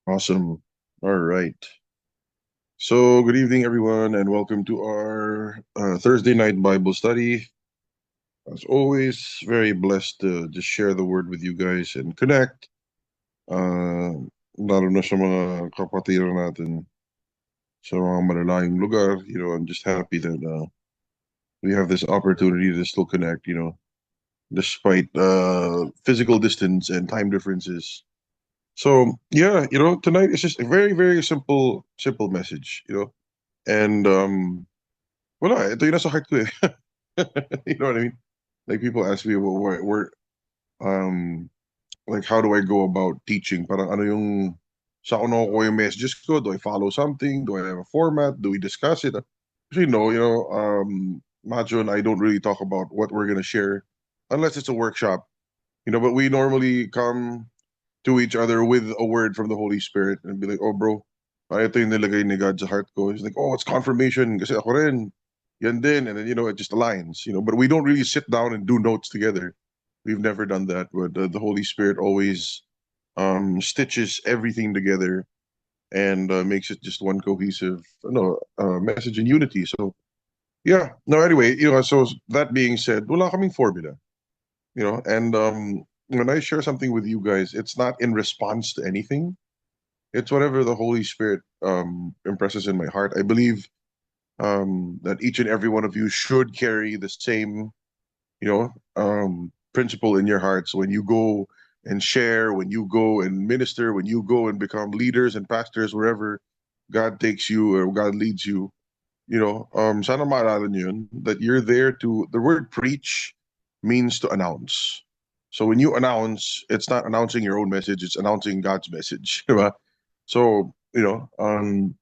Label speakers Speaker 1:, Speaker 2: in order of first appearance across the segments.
Speaker 1: Awesome. All right. So, good evening, everyone, and welcome to our Thursday night Bible study. As always, very blessed to just share the word with you guys and connect. Uh, Lalo na sa mga kapatiran natin sa mga malalayong lugar. I'm just happy that we have this opportunity to still connect, despite physical distance and time differences. So, yeah, tonight is just a very, very simple message, and wala, ito yung nasa heart ko eh. You know what I mean? Like people ask me, well, um, like how do I go about teaching? Parang ano yung, sa ako nakukuha yung messages ko? Do I follow something? Do I have a format? Do we discuss it? Actually, no, Macho and I don't really talk about what we're gonna share unless it's a workshop, but we normally come to each other with a word from the Holy Spirit and be like, oh bro, ito yung nilagay ni God sa heart ko. He's like, oh, it's confirmation kasi ako rin. Yan din. And then, it just aligns, but we don't really sit down and do notes together. We've never done that, but the Holy Spirit always stitches everything together and makes it just one cohesive message in unity. So, yeah. No, anyway, so that being said, wala kaming formula, and when I share something with you guys, it's not in response to anything. It's whatever the Holy Spirit impresses in my heart. I believe that each and every one of you should carry the same, principle in your hearts when you go and share, when you go and minister, when you go and become leaders and pastors, wherever God takes you or God leads you. Sana maalala niyo yun, that you're there to, the word preach means to announce. So when you announce, it's not announcing your own message, it's announcing God's message. Diba? So, hindi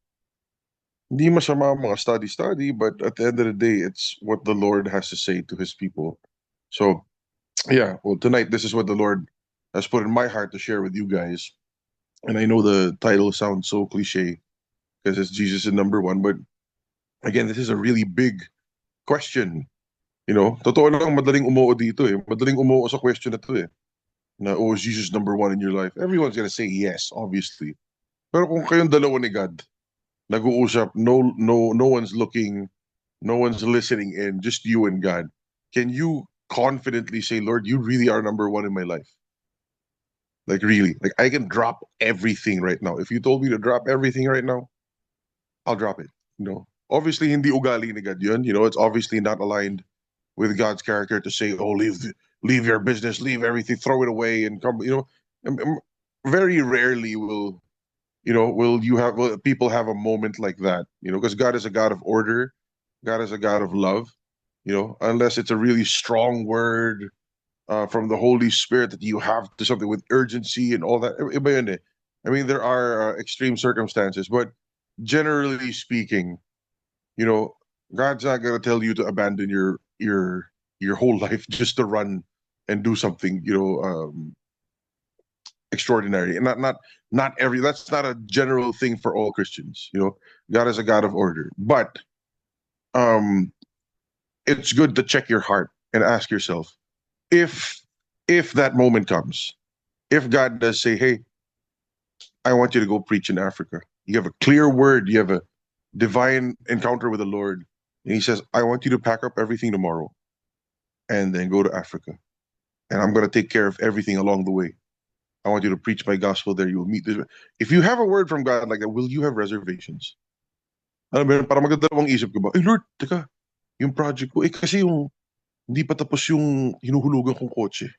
Speaker 1: masama ang mga study, but at the end of the day, it's what the Lord has to say to his people. So, yeah, well, tonight, this is what the Lord has put in my heart to share with you guys. And I know the title sounds so cliche because it's Jesus is number one, but again, this is a really big question. Totoo lang madaling umuo dito eh. Madaling umuo sa question na to eh. Na, oh, is Jesus number one in your life? Everyone's gonna say yes, obviously. Pero kung kayong dalawa ni God, nag-uusap, no one's looking, no one's listening in, just you and God. Can you confidently say, Lord, you really are number one in my life? Like really, like I can drop everything right now. If you told me to drop everything right now, I'll drop it. Obviously hindi ugali ni God yun. It's obviously not aligned with God's character to say, "Oh, leave your business, leave everything, throw it away, and come." Very rarely will people have a moment like that. Because God is a God of order, God is a God of love. Unless it's a really strong word from the Holy Spirit that you have to something with urgency and all that. Iba yun eh. I mean, there are extreme circumstances, but generally speaking, you know, God's not gonna tell you to abandon your whole life just to run and do something, extraordinary. And not every that's not a general thing for all Christians. God is a God of order. But um it's good to check your heart and ask yourself if if that moment comes, if God does say, "Hey, I want you to go preach in Africa." You have a clear word, you have a divine encounter with the Lord. And he says, "I want you to pack up everything tomorrow and then go to Africa. And I'm going to take care of everything along the way. I want you to preach my gospel there. You will meet this." If you have a word from God like that, will you have reservations? Alam mo yun, parang magdadalawang isip ko ba, Lord, teka, yung project ko, kasi yung hindi pa tapos yung hinuhulugan kong kotse.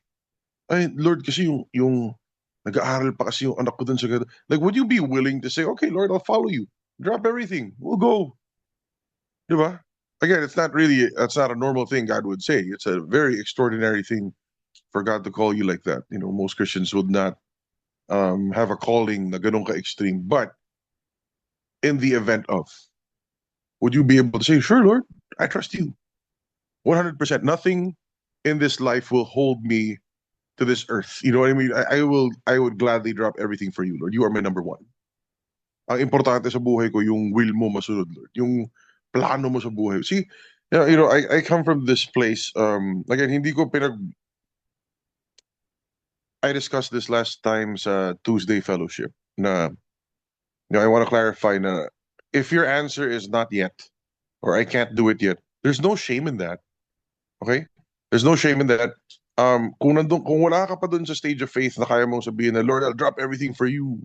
Speaker 1: Ay, Lord, kasi yung nag-aaral pa kasi yung anak ko dun sa ganito. Like, would you be willing to say, okay, Lord, I'll follow you. Drop everything. We'll go. Diba? Again, that's not a normal thing God would say. It's a very extraordinary thing for God to call you like that. Most Christians would not have a calling na ganun ka-extreme. But in the event of, would you be able to say, sure, Lord, I trust you. 100%. Nothing in this life will hold me to this earth. You know what I mean? I would gladly drop everything for you, Lord. You are my number one. Ang importante sa buhay ko, yung will mo masunod, Lord. Yung plano mo sa buhay. See, I come from this place, again, hindi ko I discussed this last time sa Tuesday Fellowship na I want to clarify na if your answer is not yet, or I can't do it yet, there's no shame in that. Okay? There's no shame in that. Kung wala ka pa dun sa stage of faith na kaya mong sabihin na, Lord, I'll drop everything for you,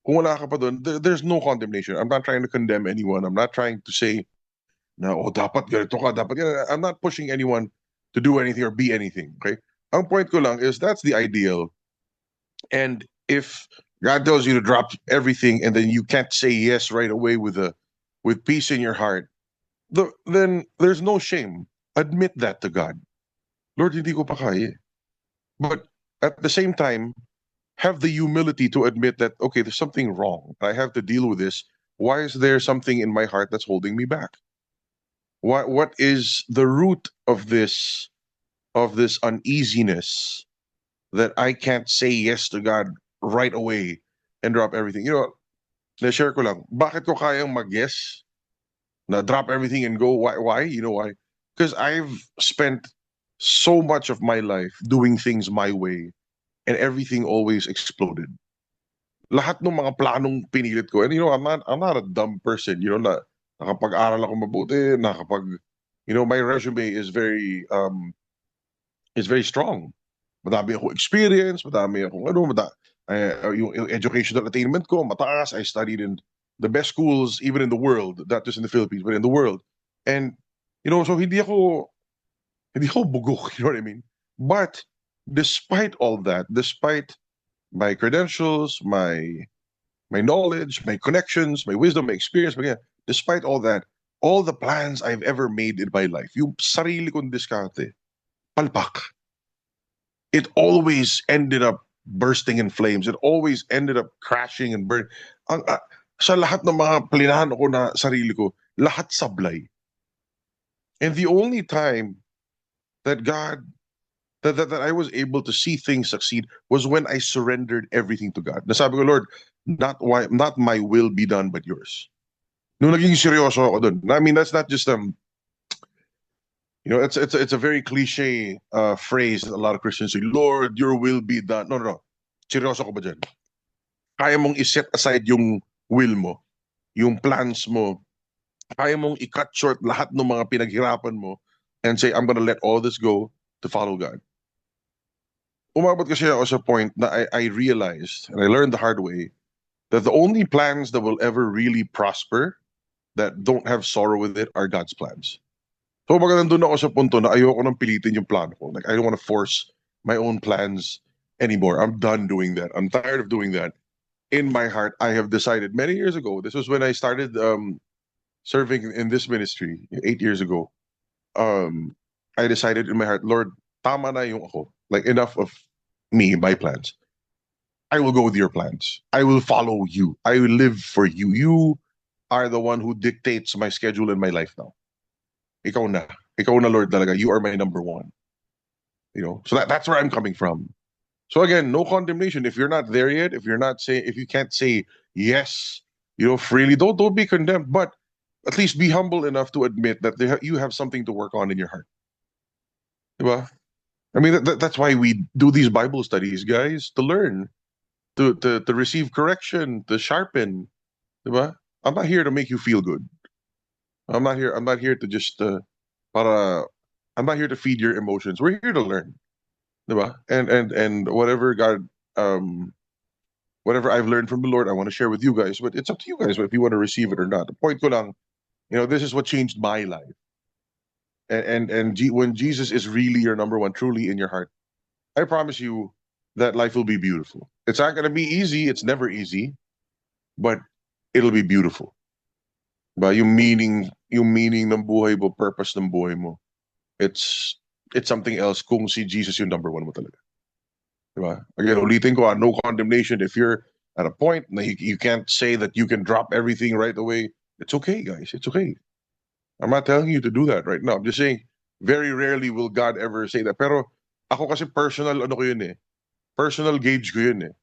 Speaker 1: kung wala ka pa dun, there's no condemnation. I'm not trying to condemn anyone. I'm not trying to say na, oh, dapat ganito ka, dapat ganito. I'm not pushing anyone to do anything or be anything, okay? Ang point ko lang is that's the ideal. And if God tells you to drop everything and then you can't say yes right away with peace in your heart, then there's no shame. Admit that to God. Lord, hindi ko pa kaya. But at the same time, have the humility to admit that, okay, there's something wrong. I have to deal with this. Why is there something in my heart that's holding me back? What is the root of this uneasiness that I can't say yes to God right away and drop everything? Na-share ko lang, bakit ko kayang mag-yes na drop everything and go? Why? You know why? Because I've spent so much of my life doing things my way and everything always exploded. Lahat ng mga planong pinilit ko, and I'm not a dumb person, na nakapag-aral ako mabuti, my resume is very strong. Madami ako experience, madami akong yung educational attainment ko, mataas. I studied in the best schools, even in the world, not just in the Philippines, but in the world. And, so hindi ako bugok, you know what I mean? But despite all that, despite my credentials, my knowledge, my connections, my wisdom, my experience, despite all that, all the plans I've ever made in my life, yung sarili kong diskarte, palpak. It always ended up bursting in flames. It always ended up crashing and burning. Sa lahat ng mga plinahan ko na sarili ko, lahat sablay. And the only time that God that I was able to see things succeed was when I surrendered everything to God. Nasabi ko, Lord, not my will be done but yours. Nung naging seryoso ako dun. I mean, that's not just it's a very cliche phrase that a lot of Christians say, Lord, your will be done. No, no, no. Seryoso ko ba dyan? Kaya mong i-set aside yung will mo, yung plans mo, kaya mong i-cut short lahat ng mga pinaghirapan mo and say, I'm gonna let all this go to follow God. Umabot kasi ako sa point na I realized, and I learned the hard way, that the only plans that will ever really prosper that don't have sorrow with it are God's plans. So baga nandun ako sa punto na ayoko nang pilitin yung plano ko. Like, I don't want to force my own plans anymore. I'm done doing that. I'm tired of doing that. In my heart, I have decided many years ago, this was when I started serving in this ministry 8 years ago. I decided in my heart, Lord, tama na yung ako. Like, enough of me, my plans. I will go with your plans. I will follow you. I will live for you. You are the one who dictates my schedule in my life now. Ikaw na. Ikaw na, Lord, talaga. You are my number one. So that's where I'm coming from. So again, no condemnation. If you're not there yet, if you can't say yes, freely, don't be condemned. But at least be humble enough to admit that you have something to work on in your heart. Diba? I mean, that's why we do these Bible studies, guys, to learn, to receive correction, to sharpen. Diba? I'm not here to make you feel good. I'm not here to just para I'm not here to feed your emotions. We're here to learn. Diba? And whatever I've learned from the Lord, I want to share with you guys. But it's up to you guys if you want to receive it or not. The point ko lang, this is what changed my life. When Jesus is really your number one, truly in your heart, I promise you that life will be beautiful. It's not gonna be easy. It's never easy, but it'll be beautiful. Ba yung meaning ng buhay mo, purpose ng buhay mo. It's something else kung si Jesus yung number one mo talaga. Diba? Again, ulitin ko, no condemnation. If you're at a point na you can't say that you can drop everything right away, it's okay, guys. It's okay. I'm not telling you to do that right now. I'm just saying, very rarely will God ever say that. Pero ako kasi personal ko yun eh. Personal gauge ko yun eh.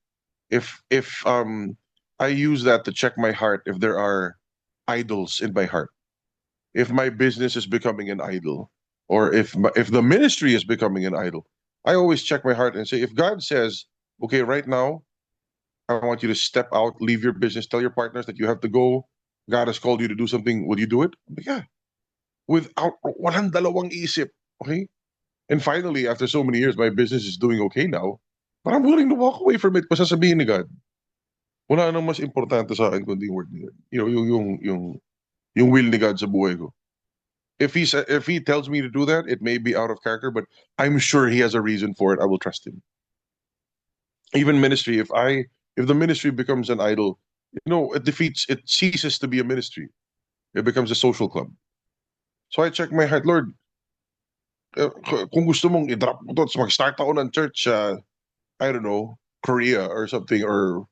Speaker 1: If I use that to check my heart if there are idols in my heart. If my business is becoming an idol, or if the ministry is becoming an idol, I always check my heart and say, if God says, okay, right now, I want you to step out, leave your business, tell your partners that you have to go. God has called you to do something. Will you do it? Yeah. Without walang dalawang isip. Okay? And finally, after so many years, my business is doing okay now. But I'm willing to walk away from it. Pasasabihin ni God, wala nang mas importante sa akin kundi yung word ni God. You know, yung will ni God sa buhay ko. If he tells me to do that, it may be out of character, but I'm sure he has a reason for it. I will trust him. Even ministry, if the ministry becomes an idol, it ceases to be a ministry. It becomes a social club. So I check my heart, Lord, kung gusto mong i-drop mo to, mag-start ako ng church, I don't know, Korea or something, or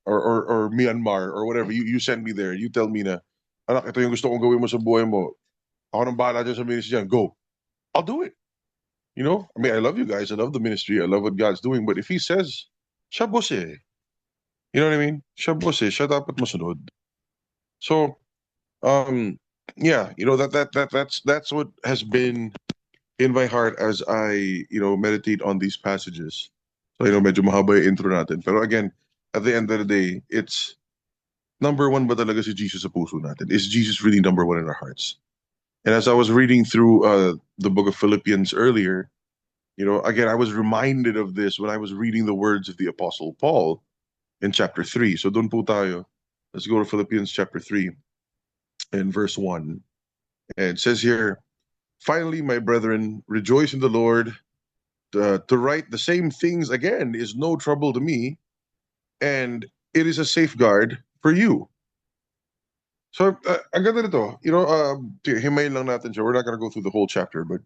Speaker 1: Myanmar or whatever, you send me there, you tell me na, anak, ito yung gusto kong gawin mo sa buhay mo. Ako nang bahala dyan sa ministry dyan, go. I'll do it. I mean, I love you guys. I love the ministry. I love what God's doing. But if he says, siya boss eh. You know what I mean? Siya boss eh. Siya dapat masunod. So, um, yeah, that's what has been in my heart as I, meditate on these passages. So, medyo mahaba yung intro natin. Pero again, at the end of the day, it's number one ba talaga si Jesus sa puso natin? Is Jesus really number one in our hearts? And as I was reading through the book of Philippians earlier, again, I was reminded of this when I was reading the words of the Apostle Paul in chapter 3. So doon po tayo. Let's go to Philippians chapter 3 and verse 1. And it says here, finally, my brethren, rejoice in the Lord. To write the same things again is no trouble to me, and it is a safeguard for you. So, ang ganda nito, himayin lang natin siya. We're not going to go through the whole chapter, but,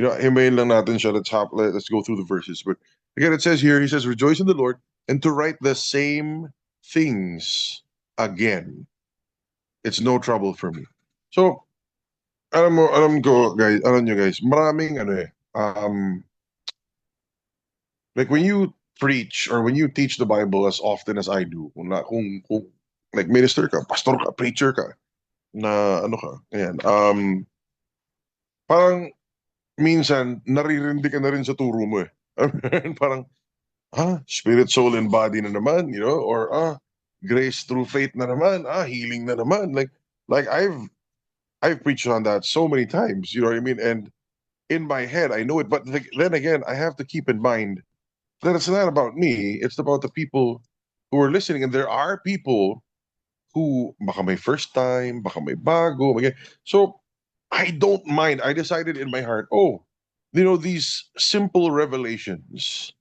Speaker 1: himayin lang natin siya. Let's go through the verses. But again, it says here, he says, rejoice in the Lord, and to write the same things again. It's no trouble for me. So, alam ko, guys, alam nyo guys, maraming like when you preach or when you teach the Bible as often as I do, kung like minister ka, pastor ka, preacher ka, na ano ka, ayan, parang minsan naririndi ka na rin sa turo mo eh. Parang, spirit, soul, and body na naman, or grace through faith na naman, healing na naman. Like I've preached on that so many times, you know what I mean? And in my head, I know it, but then again, I have to keep in mind that it's not about me, it's about the people who are listening. And there are people who baka may first time, baka may bago, so I don't mind. I decided in my heart, these simple revelations,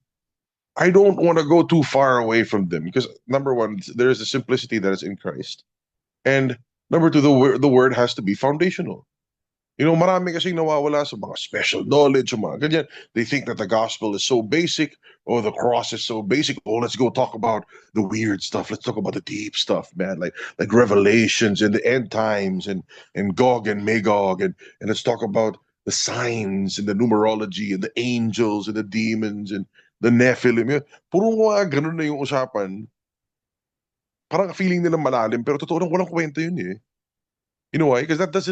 Speaker 1: I don't want to go too far away from them because number one, there is a simplicity that is in Christ. And number two, the word has to be foundational. Marami kasing nawawala sa mga special knowledge, mga ganyan. They think that the gospel is so basic, or the cross is so basic. Oh, let's go talk about the weird stuff. Let's talk about the deep stuff, man. Like Revelations and the end times and Gog and Magog and let's talk about the signs and the numerology and the angels and the demons and the Nephilim. Yun. Puro mga ganun na yung usapan. Parang feeling nila malalim, pero totoo lang walang kwento yun eh. You know why? Because that does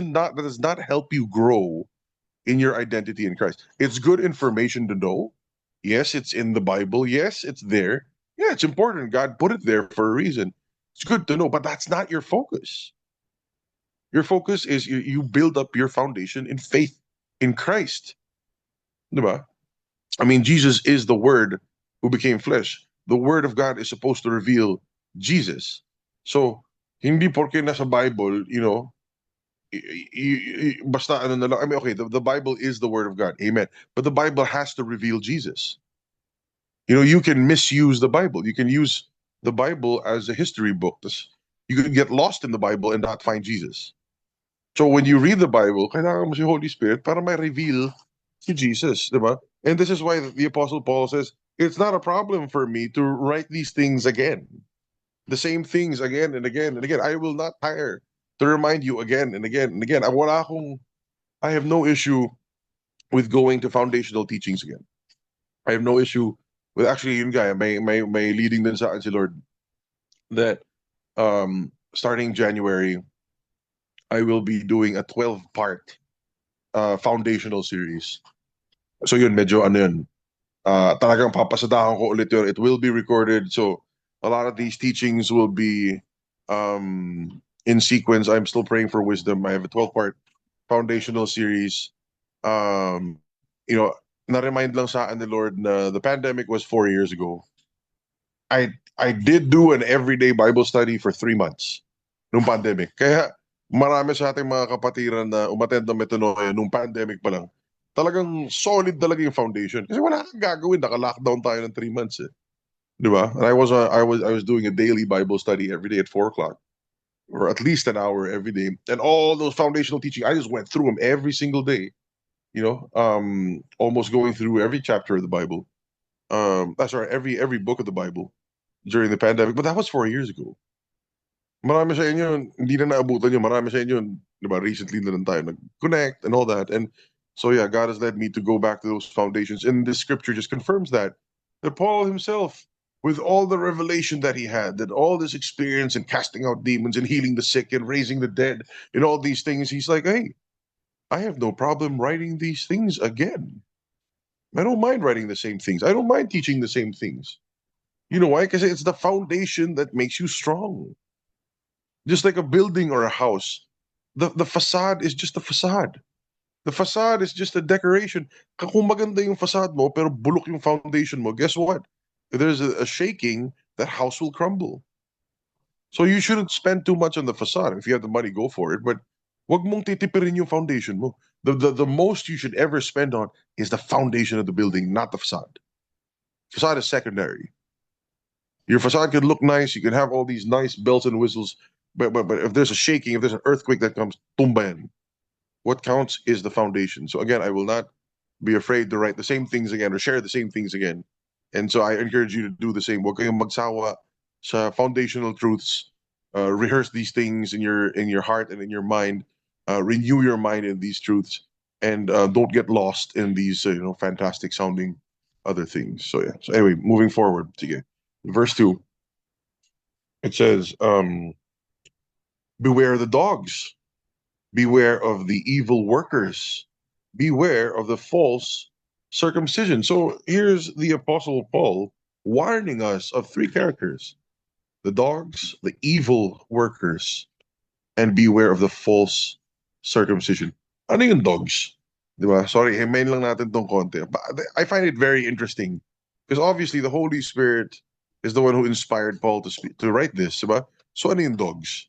Speaker 1: not help you grow in your identity in Christ. It's good information to know. Yes, it's in the Bible. Yes, it's there. Yeah, it's important. God put it there for a reason. It's good to know, but that's not your focus. Your focus is you build up your foundation in faith in Christ. Diba? I mean, Jesus is the Word who became flesh. The Word of God is supposed to reveal Jesus. So, hindi porke nasa Bible, basta ano na lang. I mean, okay, the Bible is the Word of God. Amen. But the Bible has to reveal Jesus. You can misuse the Bible. You can use the Bible as a history book. You could get lost in the Bible and not find Jesus. So when you read the Bible, kailangan mo si Holy Spirit para may reveal si Jesus, diba? And this is why the Apostle Paul says, it's not a problem for me to write these things again. The same things again and again and again. I will not tire to remind you again and again and again. I have no issue with going to foundational teachings again. I have no issue with actually yun guy, may leading din sa akin si Lord that starting January, I will be doing a 12-part foundational series. So yun, medyo ano yun. Talagang papasadahan ko ulit yun. It will be recorded. So A lot of these teachings will be in sequence. I'm still praying for wisdom. I have a 12-part foundational series. You know, na-remind lang sa akin ni Lord na the pandemic was 4 years ago. I did do an everyday Bible study for 3 months nung pandemic. Kaya marami sa ating mga kapatiran na umattend ng metanoia nung pandemic pa lang. Talagang solid talaga yung foundation. Kasi wala kang gagawin. Naka-lockdown tayo ng 3 months eh. Di ba? And I was doing a daily Bible study every day at 4 o'clock or at least an hour every day. And all those foundational teaching, I just went through them every single day. Almost going through every chapter of the Bible. That's right, every book of the Bible during the pandemic. But that was 4 years ago. Marami sa inyo, hindi na naabutan yun. Marami sa inyo, di ba, recently na lang tayo nag-connect and all that. And so, yeah, God has led me to go back to those foundations. And this scripture just confirms that Paul himself, with all the revelation that he had, that all this experience in casting out demons and healing the sick and raising the dead and all these things, he's like, hey, I have no problem writing these things again. I don't mind writing the same things. I don't mind teaching the same things. You know why? Because it's the foundation that makes you strong. Just like a building or a house, the facade is just a facade. The facade is just a decoration. Kung maganda yung facade mo, pero bulok yung foundation mo, guess what? If there's a shaking, that house will crumble. So you shouldn't spend too much on the facade. If you have the money, go for it. But wag mong titipirin yung foundation mo. The most you should ever spend on is the foundation of the building, not the facade. Facade is secondary. Your facade can look nice. You can have all these nice bells and whistles. But if there's a shaking, if there's an earthquake that comes, tumbayan. What counts is the foundation. So again, I will not be afraid to write the same things again or share the same things again. And so I encourage you to do the same. Huwag kayong magsawa sa foundational truths. Rehearse these things in your heart and in your mind. Renew your mind in these truths, and don't get lost in these fantastic sounding other things. So yeah. So anyway, moving forward. Sige. Verse 2. It says, beware the dogs. Beware of the evil workers. Beware of the false circumcision. So here's the Apostle Paul warning us of three characters: the dogs, the evil workers, and beware of the false circumcision. Ano yung dogs? Diba? Sorry, main lang natin tong konti. But I find it very interesting because obviously the Holy Spirit is the one who inspired Paul to write this. Diba? So ano yung dogs?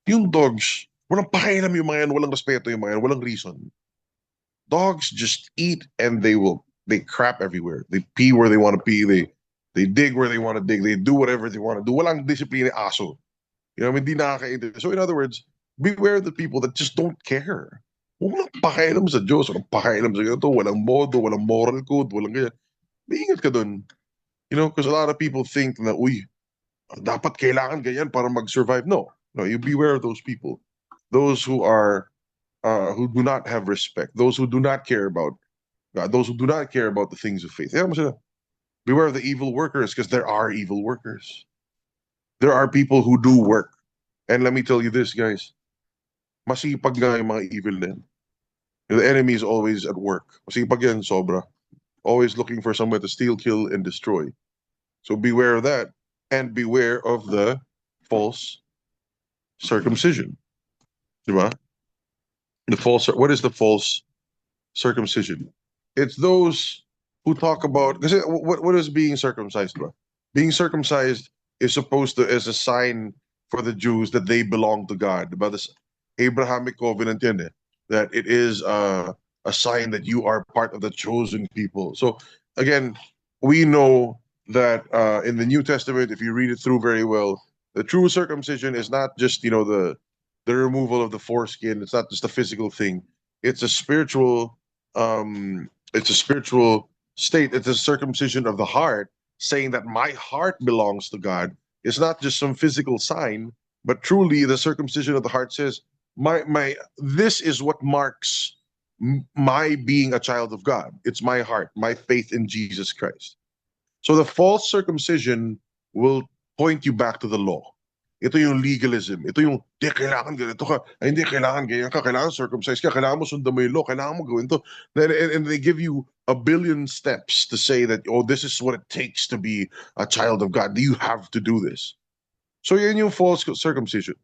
Speaker 1: Yung dogs, walang pakialam yung mga yan, walang respeto yung mga yan, walang reason. Dogs just eat and they crap everywhere. They pee where they want to pee. They dig where they want to dig. They do whatever they want to do. Walang discipline aso. Hindi nakakaintindi. So in other words, beware of the people that just don't care. Walang pakialam sa Diyos, walang pakialam sa ganito, walang modo, walang moral code, walang ganyan. Maingat ka dun. Because a lot of people think na, uy, dapat kailangan ganyan para mag-survive. No, you beware of those people. Those who do not have respect, those who do not care about God, those who do not care about the things of faith. Beware of the evil workers, because there are evil workers. There are people who do work. And let me tell you this, guys. Masipag nga yung mga evil din. The enemy is always at work. Masipag yan, sobra. Always looking for someone to steal, kill, and destroy. So beware of that. And beware of the false circumcision. Diba? What is the false circumcision? It's those who talk about, kasi what is being circumcised, diba? Being circumcised is supposed to as a sign for the Jews that they belong to God. Diba? This Abrahamic covenant yan that it is a sign that you are part of the chosen people. So again, we know that in the New Testament, if you read it through very well, the true circumcision is not just the removal of the foreskin. It's not just a physical thing. It's a spiritual state. It's a circumcision of the heart, saying that my heart belongs to God. It's not just some physical sign, but truly the circumcision of the heart says, this is what marks my being a child of God. It's my heart, my faith in Jesus Christ. So the false circumcision will point you back to the law. Ito yung legalism. Ito yung, di, kailangan ganito ka. Ay, hindi, kailangan ganyan ka. Kailangan circumcise ka. Kailangan mo sundan mo yung law. Kailangan mo gawin to. And they give you a billion steps to say that, oh, this is what it takes to be a child of God. You have to do this. So yan yung false circumcision.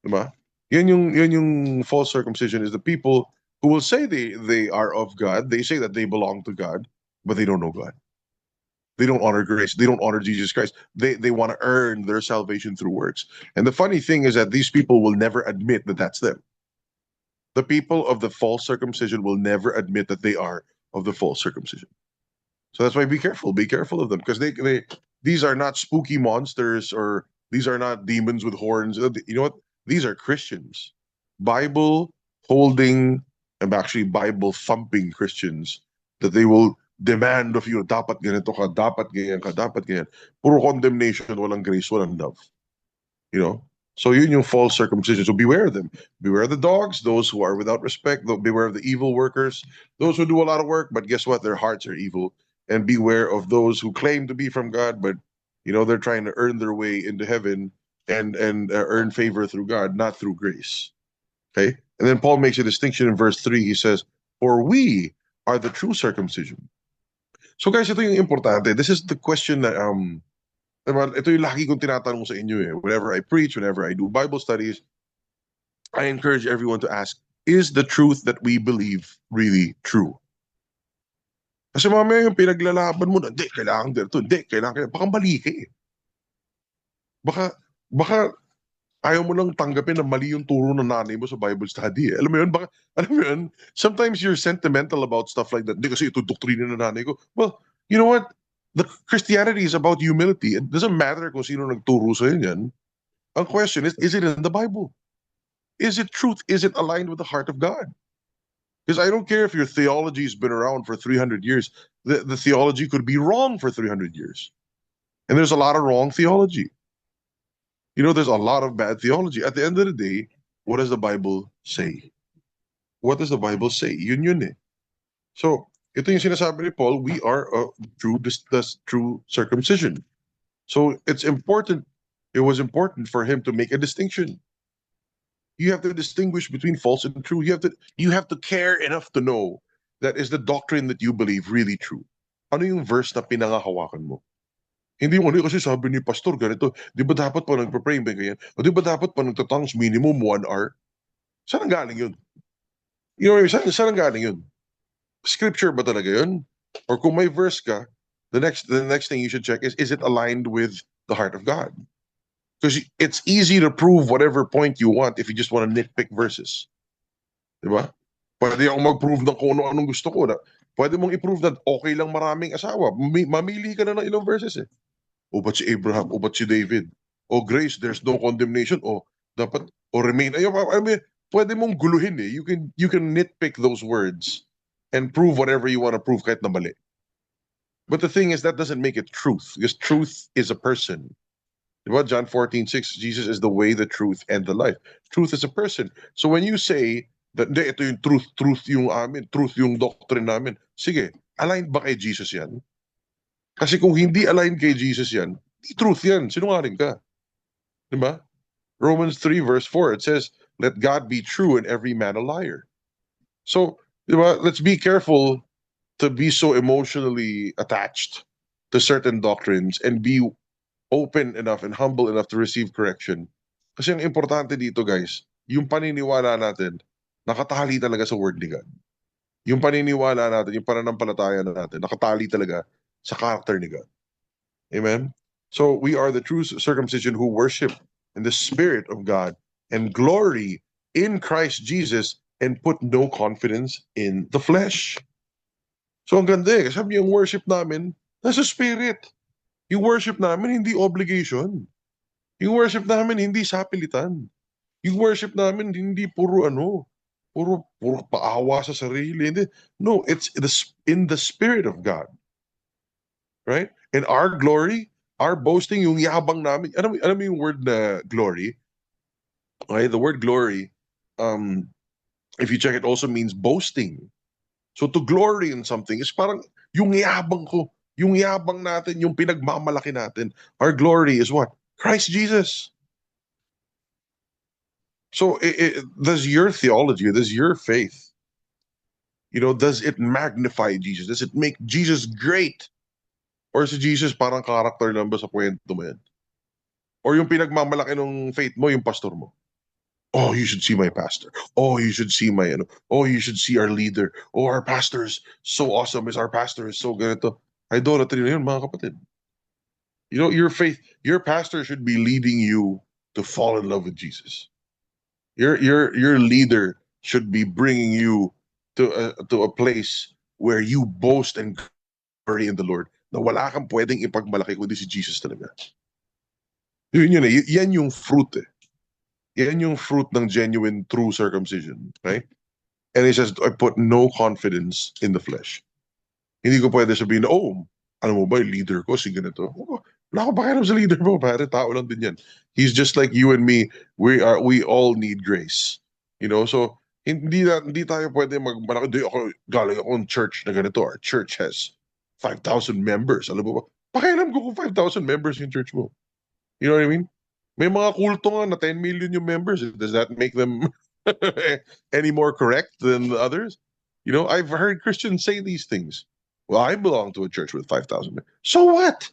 Speaker 1: Diba? Yan yung false circumcision is the people who will say they are of God. They say that they belong to God, but they don't know God. They don't honor grace. They don't honor Jesus Christ. They want to earn their salvation through works. And the funny thing is that these people will never admit that that's them. The people of the false circumcision will never admit that they are of the false circumcision. So that's why be careful. Be careful of them because they these are not spooky monsters or these are not demons with horns. You know what? These are Christians, Bible holding and actually Bible thumping Christians that they will demand of you. Dapat ganito ka, dapat ganyan ka, dapat ganyan. Puro condemnation, walang grace, walang love. You know. So yun yung false circumcision. So beware of them. Beware of the dogs, those who are without respect. Beware of the evil workers, those who do a lot of work, but guess what? Their hearts are evil. And beware of those who claim to be from God, but they're trying to earn their way into heaven and earn favor through God, not through grace. Okay. And then Paul makes a distinction in verse 3. He says, "For we are the true circumcision." So guys, ito yung importante. This is the question that diba, ito yung lagi kong tinatanong sa inyo eh. Whenever I preach, whenever I do Bible studies, I encourage everyone to ask, is the truth that we believe really true? Kasi mamaya yung pinaglalaban mo na, hindi, kailangan ganito, hindi, kailangan, baka mali ka eh. Baka ayaw mo lang tanggapin na mali yung turo ng nanay mo sa Bible study eh. Alam mo yun, alam mo yun, sometimes you're sentimental about stuff like that. Hindi kasi ito doktrina ng nanay ko. Well, you know what? The Christianity is about humility. It doesn't matter kung sino nagturo sa yan. Ang question is it in the Bible? Is it truth? Is it aligned with the heart of God? Because I don't care if your theology has been around for 300 years. The theology could be wrong for 300 years. And there's a lot of wrong theology. There's a lot of bad theology. At the end of the day, what does the Bible say? What does the Bible say? Yun eh. So, ito yung sinasabi ni Paul, we are this true circumcision. So, it was important for him to make a distinction. You have to distinguish between false and true. You have to care enough to know that is the doctrine that you believe really true. Ano yung verse na pinangahawakan mo? Hindi mo kasi sabi ni pastor ganito, di ba dapat pa nagpa-pray ba ganyan? O di ba dapat pa nagtatangs minimum 1 hour? Saan ang galing yun? Saan ang galing yun? Scripture ba talaga yun? Or kung may verse ka, the next thing you should check is it aligned with the heart of God? Because it's easy to prove whatever point you want if you just want to nitpick verses. Diba? Pwede akong mag-prove ng kung anong gusto ko. Pwede mong i-prove na okay lang maraming asawa. Mamili ka na ng ilang verses eh. O ba't si Abraham? O ba't si David? O grace, there's no condemnation. O dapat, o remain. I mean, pwede mong guluhin eh. You can nitpick those words and prove whatever you want to prove kahit na mali. But the thing is, that doesn't make it truth. Because truth is a person. Diba? John 14:6, Jesus is the way, the truth, and the life. Truth is a person. So when you say that, ito yung truth yung amin, truth yung doctrine namin, sige, aligned ba kay Jesus yan? Kasi kung hindi aligned kay Jesus yan, di truth yan, sinungaling ka. Diba? Romans 3 verse 4, it says, let God be true and every man a liar. So, diba, let's be careful to be so emotionally attached to certain doctrines and be open enough and humble enough to receive correction. Kasi ang importante dito guys, yung paniniwala natin, nakatali talaga sa word ni God. Yung paniniwala natin, yung pananampalataya natin, nakatali talaga sa character ni God. Amen? So we are the true circumcision who worship in the Spirit of God and glory in Christ Jesus and put no confidence in the flesh. So ang ganda eh, sabi yung worship namin, nasa Spirit. Yung worship namin, hindi obligation. Yung worship namin, hindi sapilitan. Yung worship namin, hindi puro paawa sa sarili. No, it's in the Spirit of God. Right? And our glory, our boasting, yung yabang namin. Alam mo yung word na glory? Okay, the word glory, if you check it, also means boasting. So to glory in something is parang yung yabang ko, yung yabang natin, yung pinagmamalaki natin. Our glory is what? Christ Jesus. So does your theology, does your faith, does it magnify Jesus? Does it make Jesus great? Or si Jesus parang character lang ba sa kwento mo yan? Or yung pinagmamalaki ng faith mo, yung pastor mo? Oh, you should see my pastor. Oh, you should see my, oh, you should see our leader. Oh, our pastor is so awesome. Our pastor is so ganito. Idolatry na yun, mga kapatid. Your faith, your pastor should be leading you to fall in love with Jesus. Your leader should be bringing you to a place where you boast and glory in the Lord. Na wala kang pwedeng ipagmalaki kundi si Jesus talaga. Yun eh. Yan yung fruit eh. Yan yung fruit ng genuine true circumcision. Right? And it says, I put no confidence in the flesh. Hindi ko pwede sabihin, oh, alam mo ba, yung leader ko, si ganito. Oh, wala ko pakialam sa leader mo, pare, tao lang din yan. He's just like you and me. We all need grace. So hindi tayo pwede magmalaki. Ako, galing akong church na ganito. Our church has 5,000 members. Alam mo ba? Pakialam ko kung 5,000 members yung church mo. You know what I mean? May mga kulto nga na 10 million yung members. Does that make them any more correct than the others? I've heard Christians say these things. Well, I belong to a church with 5,000 members. So what?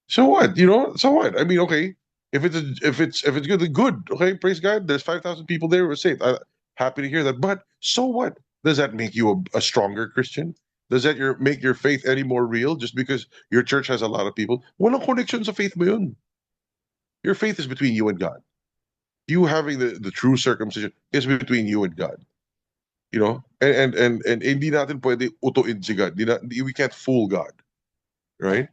Speaker 1: So what? So what? I mean, okay, if it's good, then good. Okay, praise God. There's 5,000 people there who are saved. I'm happy to hear that. But so what? Does that make you a stronger Christian? Does that make your faith any more real just because your church has a lot of people? Walang connection sa faith mo yun. Your faith is between you and God. You having the true circumcision is between you and God. And hindi natin pwede utuin si God. We can't fool God. Right?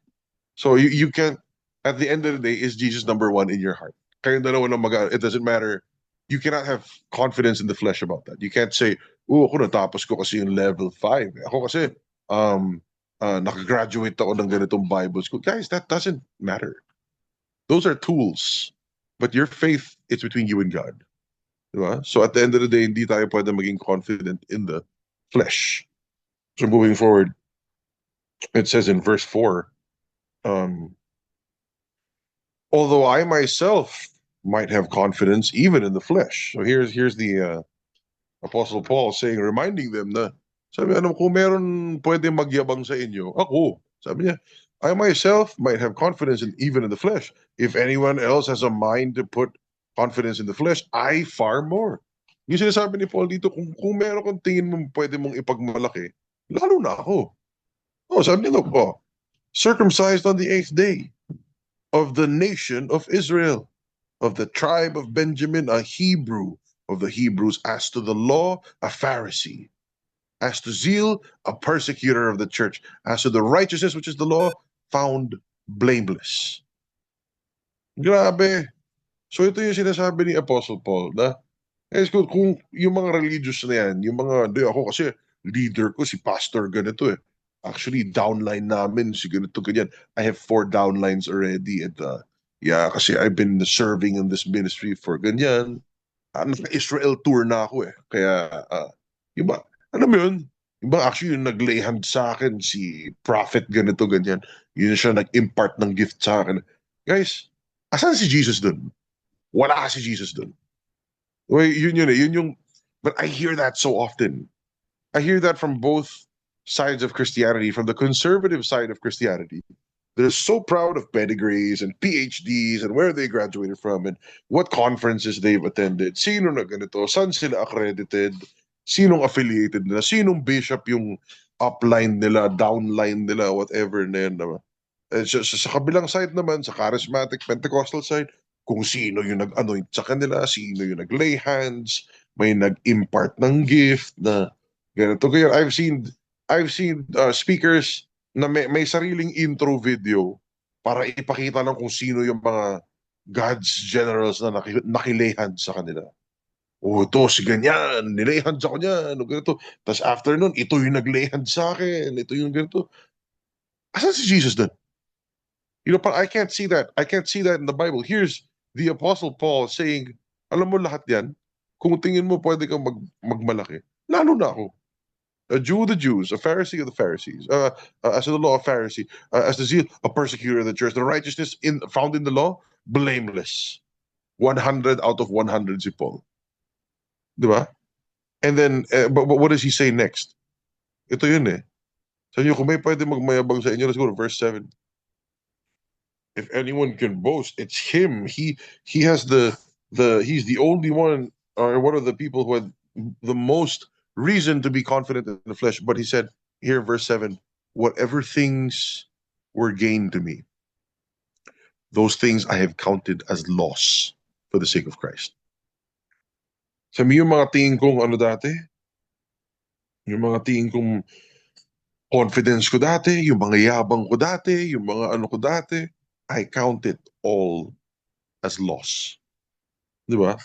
Speaker 1: So you can't, at the end of the day, is Jesus number one in your heart? Kayong dalawa na it doesn't matter. You cannot have confidence in the flesh about that. You can't say, oh, ako natapos ko kasi yung level 5. Ako kasi, nakagraduate ako ng ganitong Bible school. Guys, that doesn't matter. Those are tools. But your faith, it's between you and God. Diba? So at the end of the day, hindi tayo pwede maging confident in the flesh. So moving forward, it says in verse 4, although I myself might have confidence even in the flesh. So here's the Apostle Paul saying, reminding them na, sabi, kung meron pwede magyabang sa inyo, ako, sabi niya, I myself might have confidence even in the flesh. If anyone else has a mind to put confidence in the flesh, I far more. Yung sinasabi ni Paul dito, kung meron kang tingin mo pwede mong ipagmalaki, lalo na ako. Oh, sabi niya, circumcised on the 8th day of the nation of Israel, of the tribe of Benjamin, a Hebrew of the Hebrews, as to the law, a Pharisee, as to zeal, a persecutor of the church, as to the righteousness which is the law, found blameless. Grabe. So ito yung sinasabi ni Apostle Paul na, kung yung mga religious na yan, yung mga, di ako kasi leader ko si pastor ganito eh. Actually, downline namin si ganito ganyan. I have 4 downlines already and yeah, kasi I've been serving in this ministry for ganyan. Naka-Israel tour na ako eh. Kaya, yung ba, alam mo yun, yung ba actually yung nag-lay hand sa akin, si prophet ganito ganyan. Yun siya nag-impart ng gift sa akin. Guys, asan si Jesus dun? Wala si Jesus dun. Well, but I hear that so often. I hear that from both sides of Christianity, from the conservative side of Christianity. They're so proud of pedigrees and PhDs and where they graduated from and what conferences they've attended. Sino na ganito? Saan sila accredited? Sinong affiliated nila? Sinong bishop yung upline nila, downline nila, whatever na yan naman. Sa kabilang side naman, sa charismatic Pentecostal side, kung sino yung nag-anoint sa kanila, sino yung nag-lay hands, may nag-impart ng gift na ganito. Kaya I've seen speakers na may sariling intro video para ipakita lang kung sino yung mga God's generals na nakilay hands sa kanila. Oh, ito si ganyan, nilay hands ako niyan, ganito. Tapos after nun, ito yung naglay hands sa akin, ito yung ganito. Asan si Jesus dun? I can't see that. I can't see that in the Bible. Here's the Apostle Paul saying, alam mo lahat yan, kung tingin mo pwede kang magmalaki, lalo na ako. A Jew of the Jews, a Pharisee of the Pharisees, as to the law, a Pharisee, as the zeal, a persecutor of the church, the righteousness found in the law, blameless. 100 out of 100 si Paul. Di ba? And then, but what does he say next? Ito yun eh. Sa inyo, kung may pwede magmayabang sa inyo, let's go to verse 7. If anyone can boast, it's him. He has he's the only one, or one of the people who had the most reason to be confident in the flesh. But he said here, verse 7, whatever things were gained to me, those things I have counted as loss for the sake of Christ. Sa yung mga tingin kong ano dati, yung mga tingin kong confidence ko dati, yung mga yabang ko dati, yung mga ano ko dati, I count it all as loss. Di ba?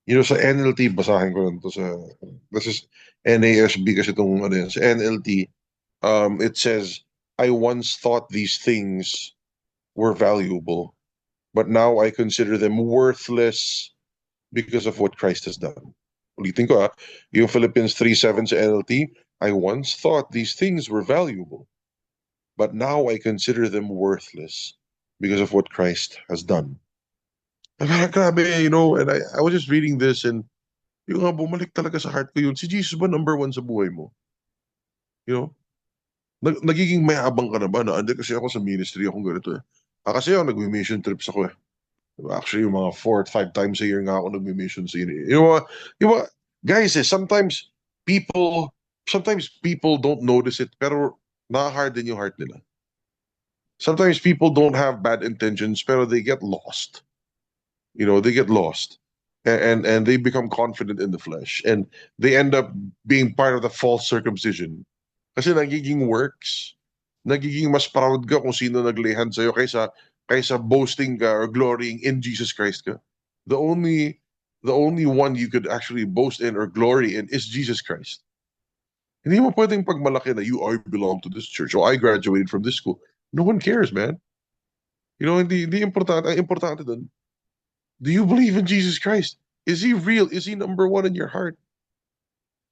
Speaker 1: You know, sa NLT, basahin ko lang to sa, this is NASB kasi itong, ano yan, sa NLT, it says, I once thought these things were valuable, but now I consider them worthless because of what Christ has done. Ulitin ko yung Philippians 3:7 sa NLT, I once thought these things were valuable, but now I consider them worthless because of what Christ has done. Grabe, you know, and I was just reading this and yung nga bumalik talaga sa heart ko yun, si Jesus ba number one sa buhay mo? You know? Nagiging mayabang ka na ba na hindi kasi ako sa ministry, akong ganito eh. Kasi ako nag-mission trips ako eh. Actually, yung mga 4 or 5 times a year nga ako nag-mission sa inyo. Yung mga, guys sometimes people don't notice it, pero na-harden yung heart nila. Sometimes people don't have bad intentions, pero they get lost. You know, they get lost. And they become confident in the flesh. And they end up being part of the false circumcision. Kasi nagiging works, nagiging mas proud ka kung sino naglayhan sa'yo kaysa boasting ka or glorying in Jesus Christ ka. The only one you could actually boast in or glory in is Jesus Christ. Hindi mo pwedeng pagmalaki na I belong to this church or I graduated from this school. No one cares, man. You know, hindi importante. Ang importante dun, do you believe in Jesus Christ? Is he real? Is he number one in your heart?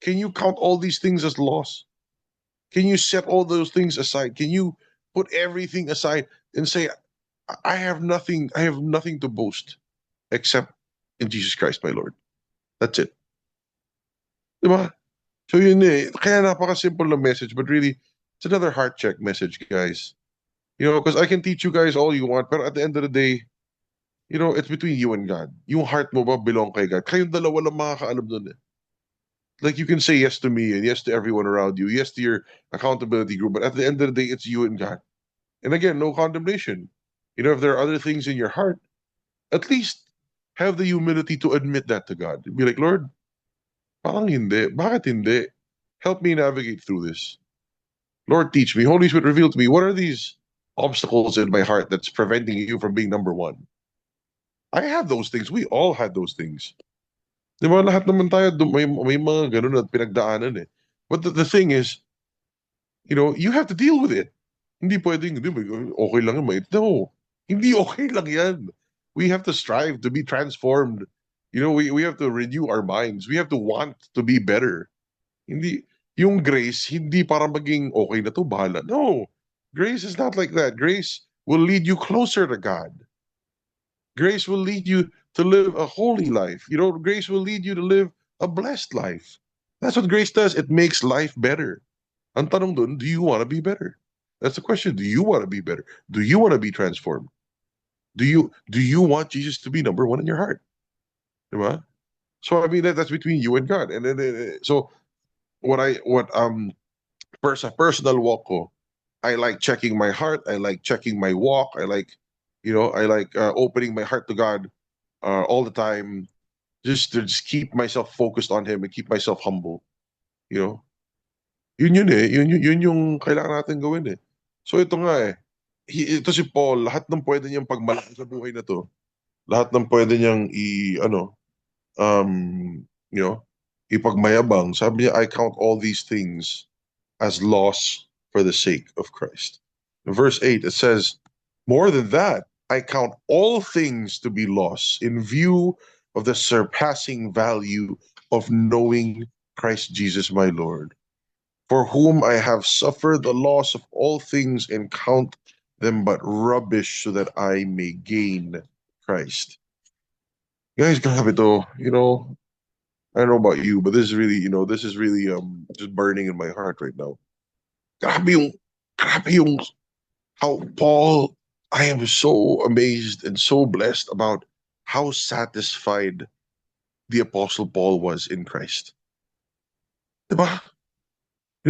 Speaker 1: Can you count all these things as loss? Can you set all those things aside? Can you put everything aside and say, I have nothing to boast except in Jesus Christ, my Lord. That's it. Diba? So yun eh. Kaya napaka-simple na message, but really, it's another heart check message, guys. You know, because I can teach you guys all you want, but at the end of the day, you know, it's between you and God. Yung heart mo ba belong kay God? Kayong dalawa lang makakaalam dun eh. Like you can say yes to me and yes to everyone around you, yes to your accountability group, but at the end of the day, it's you and God. And again, no condemnation. You know, if there are other things in your heart, at least have the humility to admit that to God. Be like, Lord, parang hindi. Bakit hindi? Help me navigate through this. Lord, teach me. Holy Spirit, reveal to me, what are these obstacles in my heart that's preventing you from being number one? I have those things. We all had those things. Di ba? Lahat naman tayo, may mga ganun at pinagdaanan eh. But the thing is, you know, you have to deal with it. Hindi pwedeng, hindi, okay lang yun. No, hindi okay lang yan. We have to strive to be transformed. You know, we have to renew our minds. We have to want to be better. Hindi, yung grace, hindi para maging okay na to, bahala. No, grace is not like that. Grace will lead you closer to God. Grace will lead you to live a holy life. You know, grace will lead you to live a blessed life. That's what grace does. It makes life better. Ang tanong dun, do you want to be better? That's the question. Do you want to be better? Do you want to be transformed? Do you want Jesus to be number one in your heart? Diba? So I mean that's between you and God. And then so personal walk ko, I like checking my heart. I like checking my walk. I like, you know, I like opening my heart to God all the time, just to just keep myself focused on Him and keep myself humble. You know, yun eh. Yun yung kailangan natin gawin eh. So ito nga eh. Ito si Paul, lahat ng pwede niyang pagmalaki sa buhay na to, lahat ng pwede niyang you know, ipagmayabang. Sabi niya, I count all these things as loss for the sake of Christ. In verse 8, it says, more than that, I count all things to be loss in view of the surpassing value of knowing Christ Jesus my Lord, for whom I have suffered the loss of all things and count them but rubbish so that I may gain Christ. Guys, grabe to. I don't know about you, but this is really, this is really just burning in my heart right now. Grabe yung, grabe yung how Paul, I am so amazed and so blessed about how satisfied the Apostle Paul was in Christ. Diba?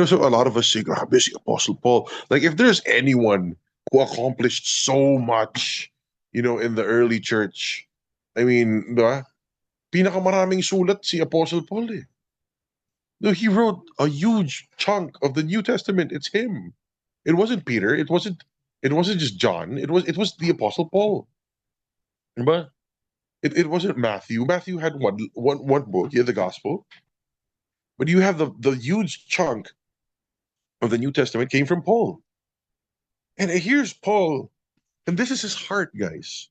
Speaker 1: So a lot of us say, grabe si Apostle Paul. Like, if there's anyone who accomplished so much, in the early church, I mean, diba? Pinakamaraming sulat si Apostle Paul eh. No, he wrote a huge chunk of the New Testament. It's him. It wasn't Peter. It wasn't just John. It was the Apostle Paul. Diba? It wasn't Matthew. Matthew had one book, yeah, the gospel. But you have the huge chunk of the New Testament came from Paul. And here's Paul, and this is his heart, guys.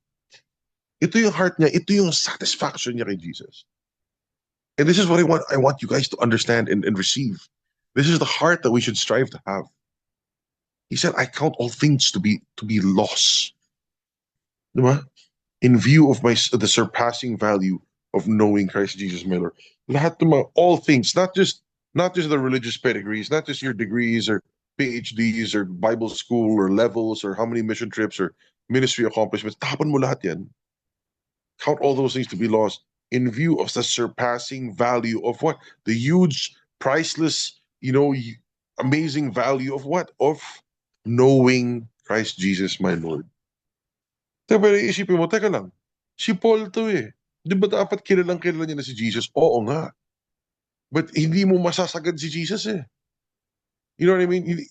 Speaker 1: Ito yung heart niya, ito yung satisfaction niya kay Jesus. And this is what I want you guys to understand and receive. This is the heart that we should strive to have. He said, I count all things to be loss. Diba? In view of the surpassing value of knowing Christ Jesus my Lord. Lahat ng all things, not just the religious pedigrees, not just your degrees or PhDs or Bible school or levels or how many mission trips or ministry accomplishments. Tapan mo lahat yan. Count all those things to be lost in view of the surpassing value of what? The huge, priceless, amazing value of what? Of knowing Christ Jesus my Lord. Pero isipin mo, teka lang, si Paul to eh. Di ba dapat kilala niya na si Jesus? Oo nga. But hindi mo masasagad si Jesus eh. You know what I mean?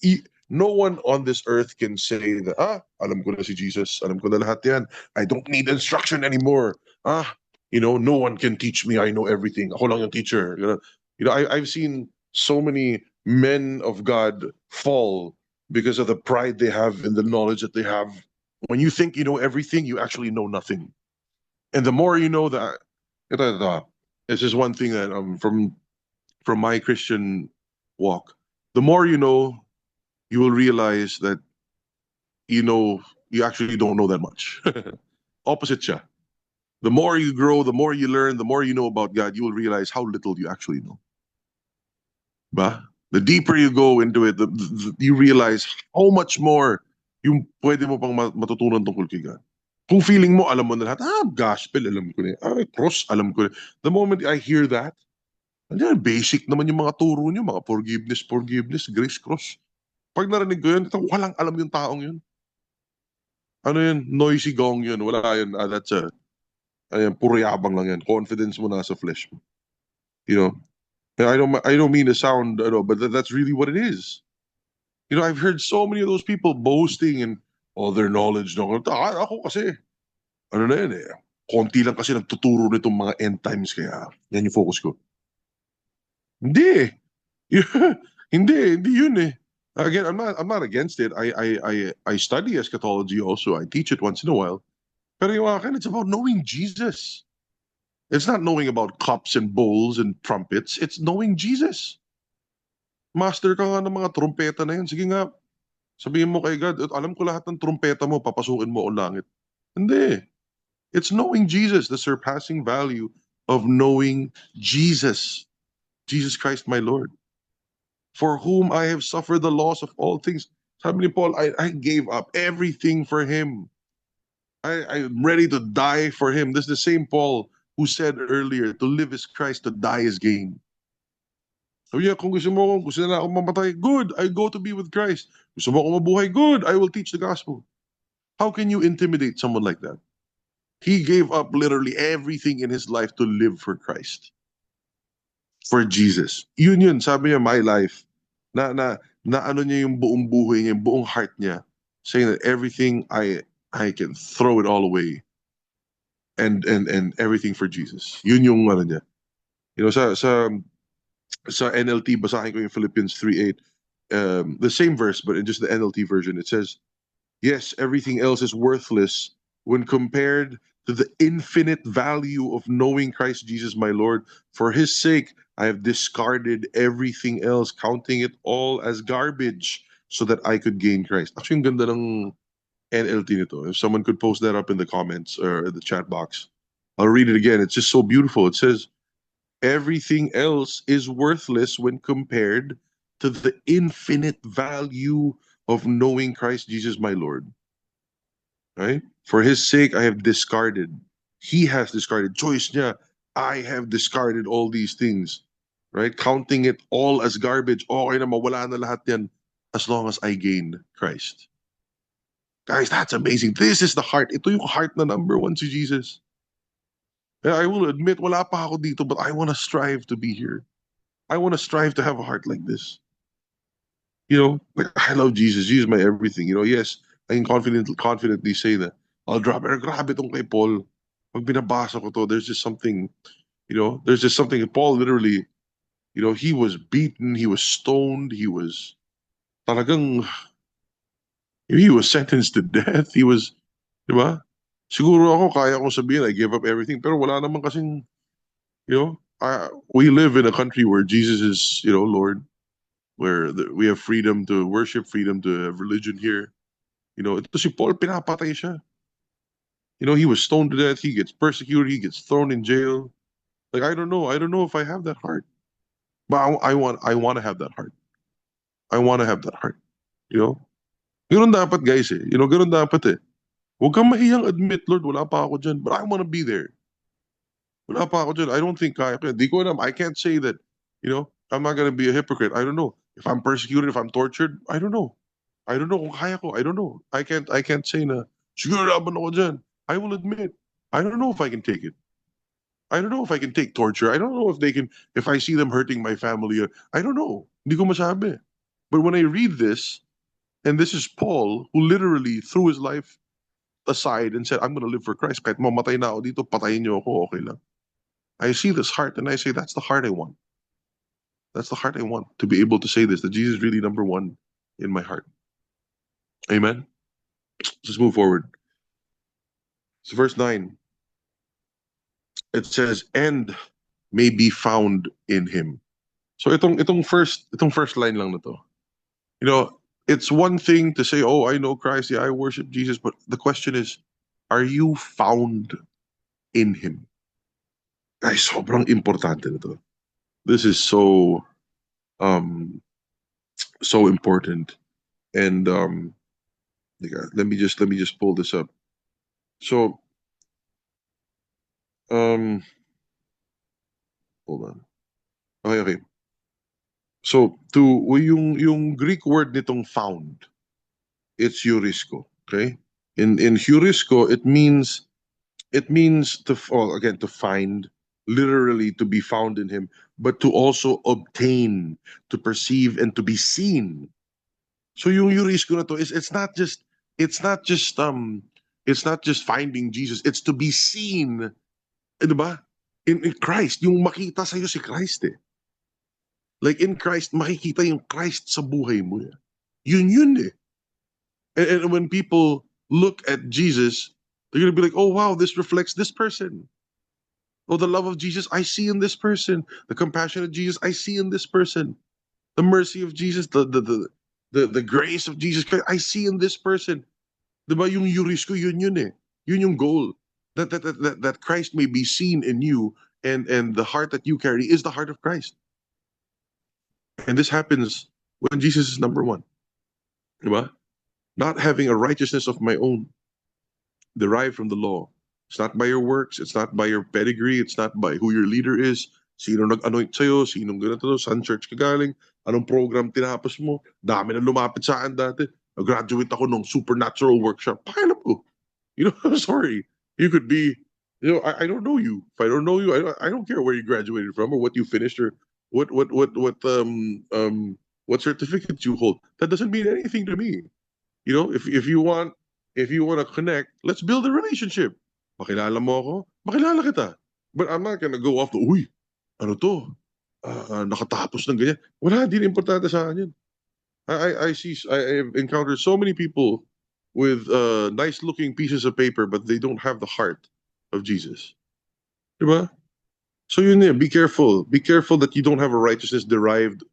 Speaker 1: No one on this earth can say that, alam ko na si Jesus, alam ko na lahat yan. I don't need instruction anymore. No one can teach me. I know everything. Ako lang yung teacher. I've seen so many men of God fall because of the pride they have and the knowledge that they have. When you think you know everything, you actually know nothing. And the more you know that, this is one thing that from my Christian walk. The more you know, you will realize that you actually don't know that much. Opposite siya. The more you grow, the more you learn, the more you know about God, you will realize how little you actually know. Ba? The deeper you go into it, you realize how much more yung pwede mo pang matutunan tungkol kay God. Kung feeling mo, alam mo na lahat, gospel, alam ko na. Cross, alam ko na. The moment I hear that, basic naman yung mga turo nyo, mga forgiveness, grace, cross. Pag narinig ko yun, walang alam yung taong yun. Ano yun? Noisy gong yun. Wala yun. That's puro yabang lang yan. Confidence mo nasa flesh mo. And I don't mean to sound, but that's really what it is. I've heard so many of those people boasting and all their knowledge. No? Ako kasi, ano na yun eh. Konti lang kasi nagtuturo nitong mga end times kaya yan yung focus ko. Hindi. Hindi yun eh. Again, I'm not against it. I study eschatology also. I teach it once in a while. Pero yung akin, it's about knowing Jesus. It's not knowing about cups and bowls and trumpets. It's knowing Jesus. Master ka nga ng mga trumpeta na yan. Sige nga, sabihin mo kay God, alam ko lahat ng trumpeta mo, papasukin mo ang langit. Hindi. It's knowing Jesus, the surpassing value of knowing Jesus. Jesus Christ my Lord. For whom I have suffered the loss of all things. Sabi ni Paul, I gave up everything for Him. I'm ready to die for Him. This is the same Paul who said earlier, to live is Christ, to die is gain. Sabi niya, kung gusto na ako mamatay, good, I go to be with Christ. Gusto mo ako mabuhay, good, I will teach the gospel. How can you intimidate someone like that? He gave up literally everything in his life to live for Christ. For Jesus. Yun, sabi niya, my life. Na ano niya yung buong buhay niya, yung buong heart niya, saying that everything I can throw it all away and everything for Jesus. Yun yung ano niya. Sa NLT, basahin ko yung Philippians 3:8. The same verse, but in just the NLT version, it says, yes, everything else is worthless when compared to the infinite value of knowing Christ Jesus my Lord. For His sake, I have discarded everything else, counting it all as garbage so that I could gain Christ. Actually, yung ganda ng NLT nito. If someone could post that up in the comments or in the chat box, I'll read it again. It's just so beautiful. It says, everything else is worthless when compared to the infinite value of knowing Christ Jesus my Lord. Right? For his sake, I have discarded. He has discarded. Choice niya. I have discarded all these things. Right? Counting it all as garbage. Okay na, mawala na lahat yan as long as I gain Christ. Guys, that's amazing. This is the heart. Ito yung heart na number one si Jesus. I will admit, wala pa ako dito, but I want to strive to be here. I want to strive to have a heart like this. Like I love Jesus. Jesus is my everything. Yes, I can confidently say that. I'll drop it. Grabe tong kay Paul. Pag binabasa ko to, there's just something, there's just something. Paul literally, he was beaten, he was stoned, he was talagang, he was sentenced to death. He was, di ba? Siguro ako, kaya kong sabihin, I gave up everything. Pero wala naman kasing, we live in a country where Jesus is, Lord, where we have freedom to worship, freedom to have religion here. Ito si Paul, pinapatay siya. He was stoned to death, he gets persecuted, he gets thrown in jail. Like, I don't know if I have that heart. But I want to have that heart. I want to have that heart. You know? Ganun dapat, guys eh. Ganun dapat eh. Huwag kang mahiyang admit, Lord, wala pa ako dyan, but I want to be there. Wala pa ako dyan. I don't think kaya ko. Di ko alam. I can't say that, I'm not gonna be a hypocrite. I don't know. If I'm persecuted, if I'm tortured, I don't know. I don't know kung kaya ko. I don't know. I can't say na, siguro laban ako dyan. I will admit, I don't know if I can take it. I don't know if I can take torture. I don't know if I see them hurting my family. I don't know. Hindi ko masabi. But when I read this, and this is Paul, who literally threw his life aside and said, I'm going to live for Christ. Kahit mamatay na ako dito, patayin niyo ako, okay lang. I see this heart and I say, that's the heart I want. That's the heart I want, to be able to say this, that Jesus is really number one in my heart. Amen? Let's move forward. So verse 9, it says, and may be found in him. So itong first line lang na to. It's one thing to say, oh, I know Christ, yeah, I worship Jesus, but the question is, are you found in him? Ay, sobrang importante nito. This is so important. And let me just pull this up. So hold on. Okay. So yung Greek word nitong found, it's eurisko, okay? In eurisko, it means to to find, literally to be found in him, but to also obtain, to perceive, and to be seen. So yung eurisko na to is it's not just finding Jesus, it's to be seen, diba? In Christ, yung makita sa'yo si Christ eh. Like in Christ, makikita yung Christ sa buhay mo. Yun eh. And when people look at Jesus, they're going to be like, oh, wow, this reflects this person. Oh, the love of Jesus, I see in this person. The compassion of Jesus, I see in this person. The mercy of Jesus, the grace of Jesus Christ, I see in this person. Diba yung eurisko, yun eh. Yun yung goal. That Christ may be seen in you, and the heart that you carry is the heart of Christ. And this happens when Jesus is number one. Diba? Not having a righteousness of my own derived from the law. It's not by your works. It's not by your pedigree. It's not by who your leader is. Sino nag-anoint sa'yo? Sinong ganito? Saan church ka galing? Anong program tinapos mo? Dami na lumapit sa akin dati. Graduate ako nung supernatural workshop. Pakialam ko. I'm sorry. You could be, I don't know you. If I don't know you, I don't care where you graduated from or what you finished or what certificates you hold. That doesn't mean anything to me. If you want to connect, let's build a relationship. Makilala mo ako, makilala kita. But I'm not gonna go off the, uy, ano to? Nakatapos ng ganyan. Wala, di na importante sa akin yun. I've encountered so many people with nice looking pieces of paper, but they don't have the heart of Jesus. Diba? So yun eh, be careful. Be careful that you don't have a righteousness derived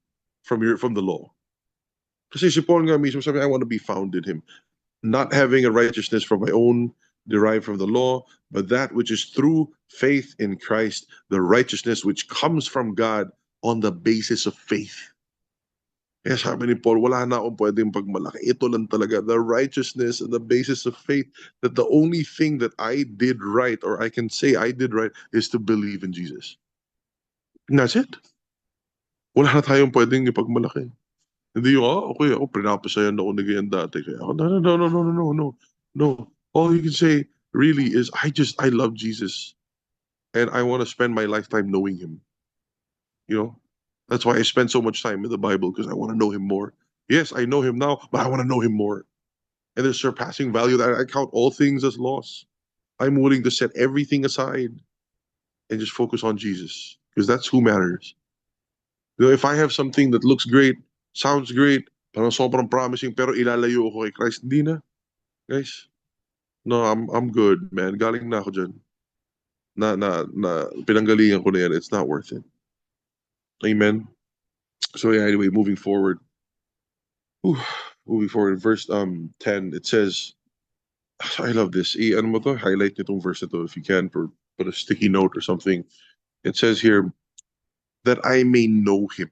Speaker 1: from the law. Kasi si Paul nga mismo sabi, I want to be found in him. not having a righteousness from my own derived from the law, but that which is through faith in Christ, the righteousness which comes from God on the basis of faith. Kaya sabi ni Paul, wala na akong pwedeng pagmalaki. Ito lang talaga, the righteousness and the basis of faith, that the only thing that I did right, or I can say I did right, is to believe in Jesus. And that's it. Wala na tayong pwedeng ipagmalaki. Hindi yung, okay, ako, pinapasayan ako na ganyan dati. Kaya ako, no, no, no, no, no, no, no, no. No. All you can say really is, I love Jesus. And I want to spend my lifetime knowing him. You know? That's why I spend so much time in the Bible, because I want to know him more. Yes, I know him now, but I want to know him more. And there's surpassing value that I count all things as loss. I'm willing to set everything aside and just focus on Jesus, because that's who matters. You know, if I have something that looks great, sounds great, parang sobrang promising, pero ilalayo ako kay Christ, hindi na. Guys, no, I'm good, man. Galing na ako dyan. Na pinanggalingan ko na yan. It's not worth it. Amen. So yeah, anyway, moving forward. Whew, moving forward, verse 10, it says, I love this. Ano mo to? Highlight nitong verse na to if you can, or put a sticky note or something. It says here, that I may know him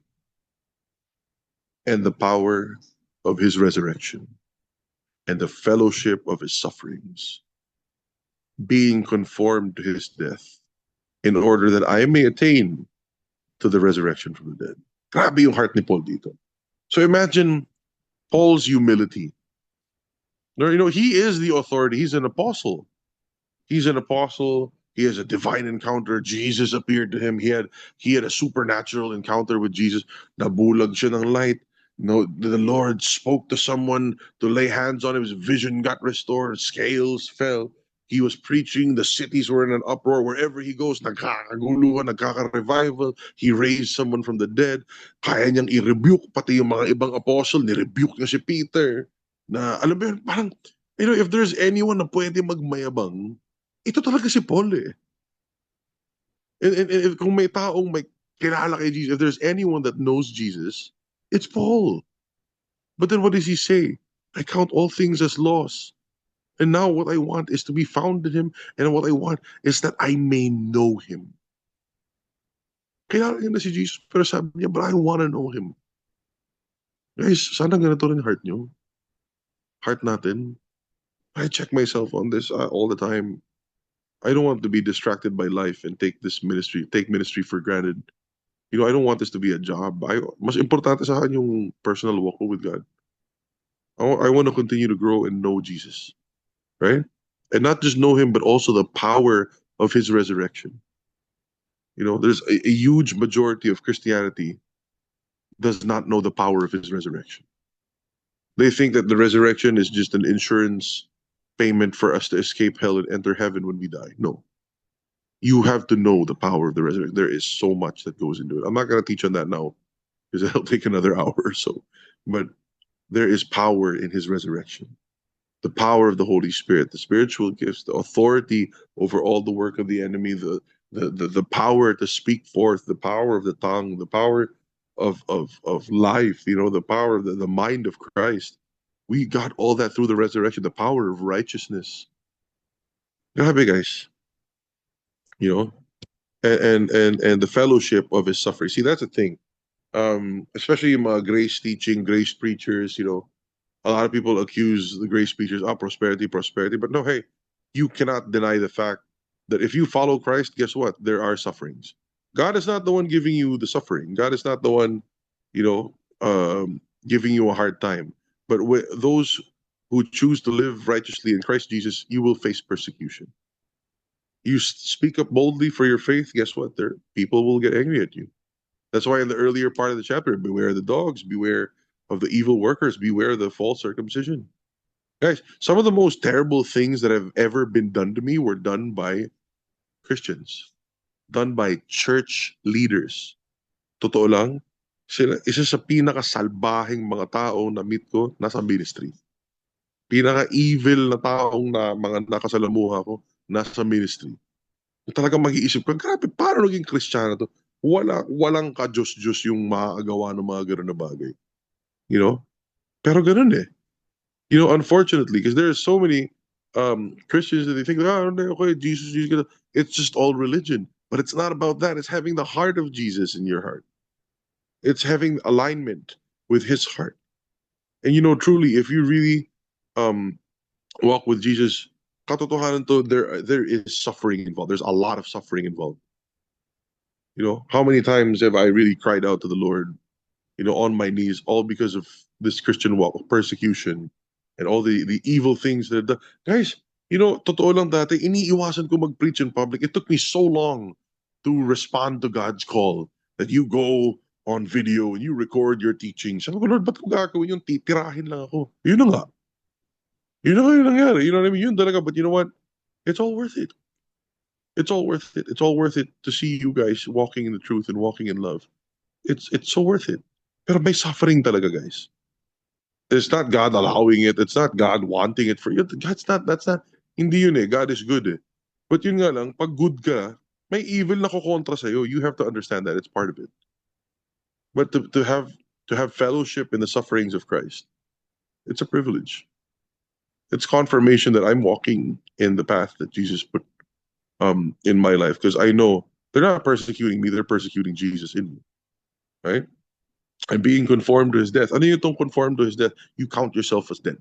Speaker 1: and the power of his resurrection and the fellowship of his sufferings, being conformed to his death, in order that I may attain to the resurrection from the dead. Grabe yung heart ni Paul dito. So imagine Paul's humility. You know, he is the authority. He's an apostle. He's an apostle. He has a divine encounter. Jesus appeared to him. He had a supernatural encounter with Jesus. Nabulag siya ng light. No, the Lord spoke to someone to lay hands on him. His vision got restored. Scales fell. He was preaching. The cities were in an uproar. Wherever he goes, nagkakaguluhan, nagkaka-revival. He raised someone from the dead. Kaya niyang i-rebuke pati yung mga ibang apostle. Ni-rebuke niya si Peter. Na, alam mo yun, parang, you know, if there's anyone na pwede magmayabang, ito talaga si Paul eh. And kung may taong may kilala kay Jesus, if there's anyone that knows Jesus, it's Paul. But then what does he say? I count all things as loss. And now what I want is to be found in him. And what I want is that I may know him. Kilala niya na si Jesus, pero sabi niya, but I want to know him. Guys, sana ganito rin heart niyo. Heart natin. I check myself on this all the time. I don't want to be distracted by life and take ministry for granted. You know, I don't want this to be a job. Mas importante sa akin yung personal walk with God. I want to continue to grow and know Jesus, right? And not just know him, but also the power of his resurrection. You know, there's a huge majority of Christianity does not know the power of his resurrection. They think that the resurrection is just an insurance payment for us to escape hell and enter heaven when we die. No. You have to know the power of the resurrection. There is so much that goes into it. I'm not going to teach on that now because it'll take another hour or so. But there is power in his resurrection. The power of the Holy Spirit, the spiritual gifts, the authority over all the work of the enemy, the power to speak forth, the power of the tongue, the power of life, you know, the power of the mind of Christ. We got all that through the resurrection, the power of righteousness. Grabe, guys. You know, and the fellowship of his suffering. See, that's the thing. Especially in grace teaching, grace preachers, you know, a lot of people accuse the grace preachers of prosperity, but no, hey, you cannot deny the fact that if you follow Christ, guess what? There are sufferings. God is not the one giving you the suffering. God is not the one, you know, giving you a hard time. But those who choose to live righteously in Christ Jesus, you will face persecution. You speak up boldly for your faith, guess what? People will get angry at you. That's why in the earlier part of the chapter, beware the dogs, beware of the evil workers, beware the false circumcision. Guys, some of the most terrible things that have ever been done to me were done by Christians, done by church leaders. Totoo lang, isa sa pinakasalbahing mga tao na meet ko, nasa ministry. Pinaka-evil na taong na mga nakasalamuha ko, nasa ministry. Talagang mag-iisip ka, grabe, paano naging Kristiyano to? Walang ka-Diyos-Diyos yung makakagawa ng mga gano'n na bagay. You know? Pero ganun eh. Unfortunately, because there are so many Christians that they think, oh, no, okay, Jesus, it's just all religion. But it's not about that. It's having the heart of Jesus in your heart. It's having alignment with his heart. And truly, if you really um, walk with Jesus, katotohanan to, there is suffering involved. There's a lot of suffering involved. How many times have I really cried out to the Lord, on my knees, all because of this Christian walk of persecution and all the evil things that guys, totoo lang dati, iniiwasan ko mag-preach in public. It took me so long to respond to God's call that you go on video and you record your teachings. Sabi ko, Lord, ba't ko gagawin yun? Titirahin lang ako. Yun na nga. Yun na nga yung nangyari. You know what I mean? Yun talaga. But you know what? It's all worth it. It's all worth it. It's all worth it to see you guys walking in the truth and walking in love. It's so worth it. Pero may suffering talaga, guys. It's not God allowing it. It's not God wanting it for you. That's not, hindi yun eh. God is good eh. But yun nga lang, pag good ka, may evil na kukontra sa'yo. You have to understand that. It's part of it. But to have fellowship in the sufferings of Christ, it's a privilege. It's confirmation that I'm walking in the path that Jesus put in my life, because I know they're not persecuting me, they're persecuting Jesus in me. Right? I'm being conformed to his death. Ano yung itong conformed to his death? You count yourself as dead.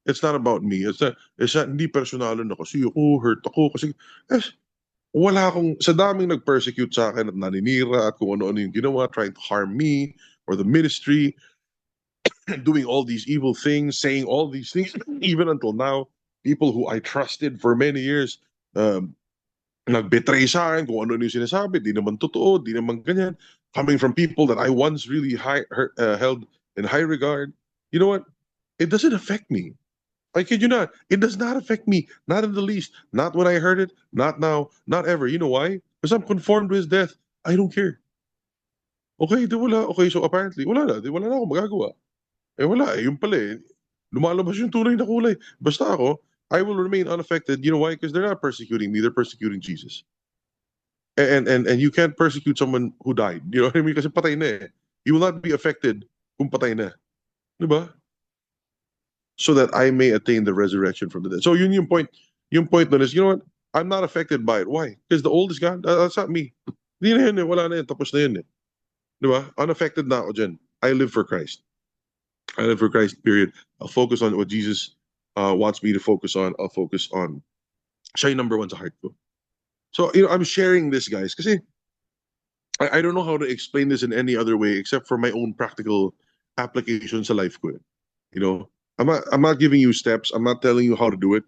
Speaker 1: It's not about me. It's not hindi personalan na kasi ako, hurt ako. Kasi, eh, wala akong, sa daming nag-persecute sa akin at naninira at kung ano-ano yung ginawa, trying to harm me or the ministry, doing all these evil things, saying all these things, even until now, people who I trusted for many years, nag-betray sa akin, kung ano yung sinasabi, di naman totoo, di naman ganyan, coming from people that I once really held in high regard. You know what? It doesn't affect me. I kid you not. It does not affect me, not in the least. Not when I heard it, not now, not ever. You know why? Because I'm conformed to his death. I don't care. Okay, di wala. Okay, so apparently, wala na. Di wala na ako magagawa. Wala. Yung pala eh. Lumalabas yung tunay na kulay. Basta ako, I will remain unaffected. You know why? Because they're not persecuting me. They're persecuting Jesus. And you can't persecute someone who died. You know what I mean? Kasi patay na eh. You will not be affected kung patay na. Di ba? So that I may attain the resurrection from the dead. So yun yung point nun is, you know what? I'm not affected by it. Why? Because the old is gone. That's not me. Hindi na yun eh. Wala na yun. Tapos na yun eh. Di ba? Unaffected na ako dyan. I live for Christ. I live for Christ, period. I'll focus on what Jesus wants me to focus on. I'll focus on. Siya yung number one sa heart ko. So, I'm sharing this, guys, kasi I don't know how to explain this in any other way except for my own practical application sa life ko. You know, I'm not giving you steps. I'm not telling you how to do it.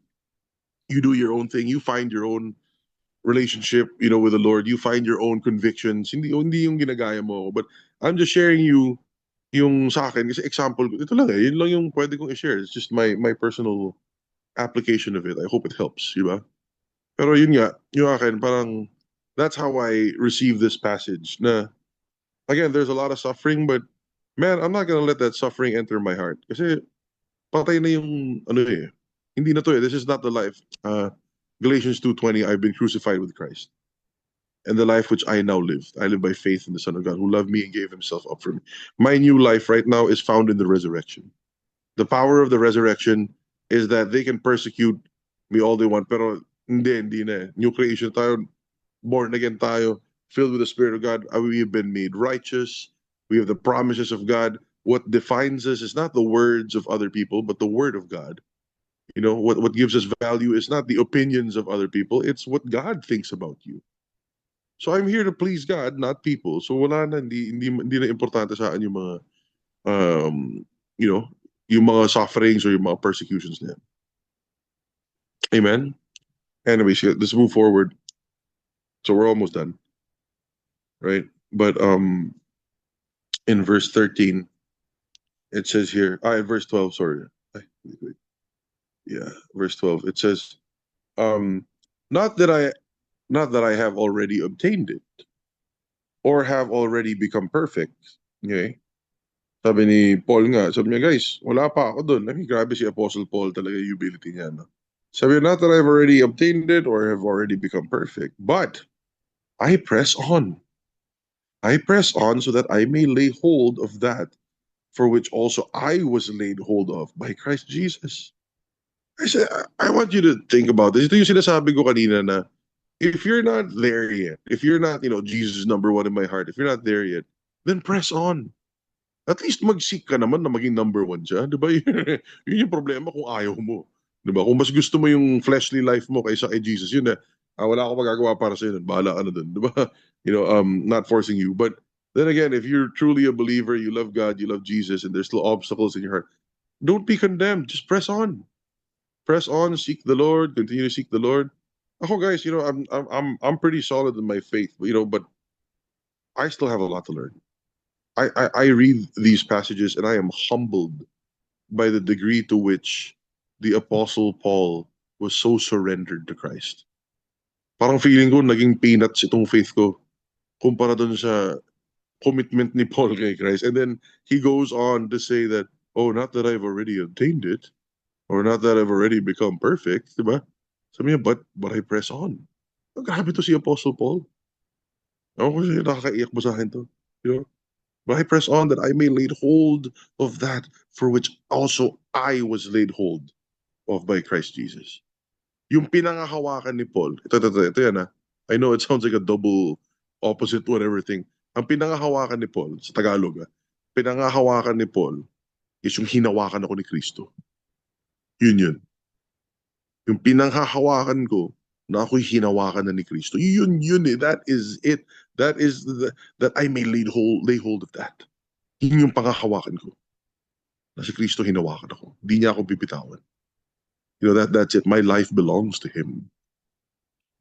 Speaker 1: You do your own thing. You find your own relationship, with the Lord. You find your own convictions. Hindi yung ginagaya mo. But I'm just sharing you yung sa akin. Kasi example, ito lang eh. Yun lang yung pwede kong i-share. It's just my personal application of it. I hope it helps, di ba? Pero yun nga, yung akin, parang that's how I receive this passage. Na, again, there's a lot of suffering, but man, I'm not gonna let that suffering enter my heart. Kasi patay na yung, ano eh, hindi na to eh. This is not the life. Galatians 2:20, I've been crucified with Christ. And the life which I now live, I live by faith in the Son of God who loved me and gave himself up for me. My new life right now is found in the resurrection. The power of the resurrection is that they can persecute me all they want, pero hindi na. New creation tayo, born again tayo, filled with the Spirit of God. We have been made righteous. We have the promises of God. What defines us is not the words of other people, but the Word of God. What gives us value is not the opinions of other people, it's what God thinks about you. So I'm here to please God, not people. So wala na, hindi na importante sa akin yung mga, you know, yung mga sufferings or yung mga persecutions na yan. Amen? Anyways, let's move forward. So we're almost done. Right? But in verse 13, it says here, verse 12, sorry. Wait. Yeah, verse 12. It says, not that I have already obtained it or have already become perfect. Okay? Sabi ni Paul nga, sabi niya, guys, wala pa ako doon. I mean, grabe si Apostle Paul talaga, yung humility niya. No? Sabi niya, not that I've already obtained it or have already become perfect, but I press on. I press on so that I may lay hold of that for which also I was laid hold of by Christ Jesus. I said, I want you to think about this. Ito yung sinasabi ko kanina na if you're not there yet, if you're not, Jesus is number one in my heart, if you're not there yet, then press on. At least mag-seek ka naman na maging number one siya. Di ba? Yun yung problema kung ayaw mo. Di ba? Kung mas gusto mo yung fleshly life mo kaysa kay Jesus, yun na, wala akong magagawa para sa'yo. Bahala ka na dun. Di ba? Not forcing you. But then again, if you're truly a believer, you love God, you love Jesus, and there's still obstacles in your heart, don't be condemned. Just press on. Press on, seek the Lord, continue to seek the Lord. Ako guys, I'm pretty solid in my faith, but I still have a lot to learn. I read these passages and I am humbled by the degree to which the Apostle Paul was so surrendered to Christ. Parang feeling ko naging peanuts itong faith ko kumpara dun sa commitment ni Paul kay Christ. And then he goes on to say that, oh, not that I've already obtained it, or not that I've already become perfect, di ba? Sabi niya, but I press on. Oh, grabe to si Apostle Paul. Ako kasi nakakaiyak mo sa akin to. You know? But I press on that I may lay hold of that for which also I was laid hold of by Christ Jesus. Yung pinangahawakan ni Paul, ito yan ha. I know it sounds like a double opposite whatever thing. Ang pinangahawakan ni Paul, sa Tagalog pinangahawakan ni Paul is yung hinawakan ako ni Kristo. Yun. Yung pinanghahawakan ko na ako'y hinawakan na ni Kristo. Yun eh. That is it. That is that I may lay hold of that. Yun yung panghahawakan ko. Na si Kristo hinawakan ako. Hindi niya ako bibitawan. That's it. My life belongs to Him.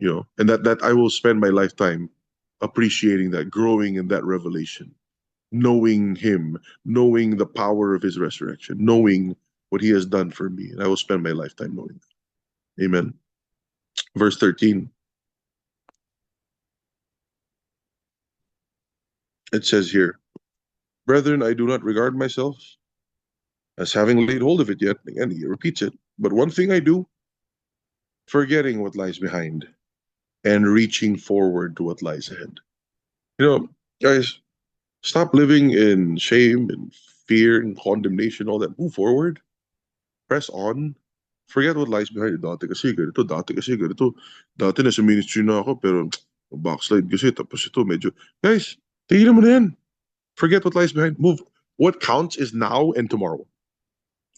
Speaker 1: And that I will spend my lifetime appreciating that, growing in that revelation, knowing Him, knowing the power of His resurrection, knowing what He has done for me. And I will spend my lifetime knowing that. Amen. Verse 13. It says here, brethren, I do not regard myself as having laid hold of it yet. Again, he repeats it. But one thing I do, forgetting what lies behind and reaching forward to what lies ahead. Guys, stop living in shame and fear and condemnation, all that. Move forward. Press on. Forget what lies behind. Dati kasi ganito. Dati nasa ministry na ako, pero backslide kasi. Tapos ito, medyo. Guys, tignan mo na yan. Forget what lies behind. Move. What counts is now and tomorrow.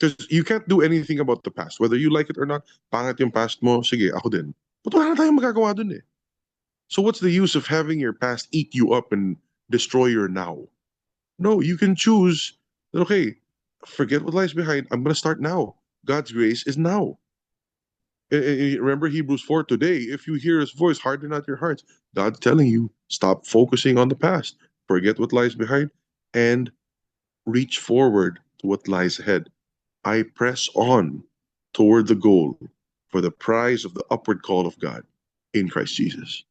Speaker 1: Because you can't do anything about the past. Whether you like it or not, pangit yung past mo, sige, ako din. But wala na tayong magagawa dun eh. So what's the use of having your past eat you up and destroy your now? No, you can choose, okay, forget what lies behind. I'm going to start now. God's grace is now. Remember Hebrews 4 today. If you hear His voice, harden not your hearts. God's telling you, stop focusing on the past. Forget what lies behind and reach forward to what lies ahead. I press on toward the goal for the prize of the upward call of God in Christ Jesus.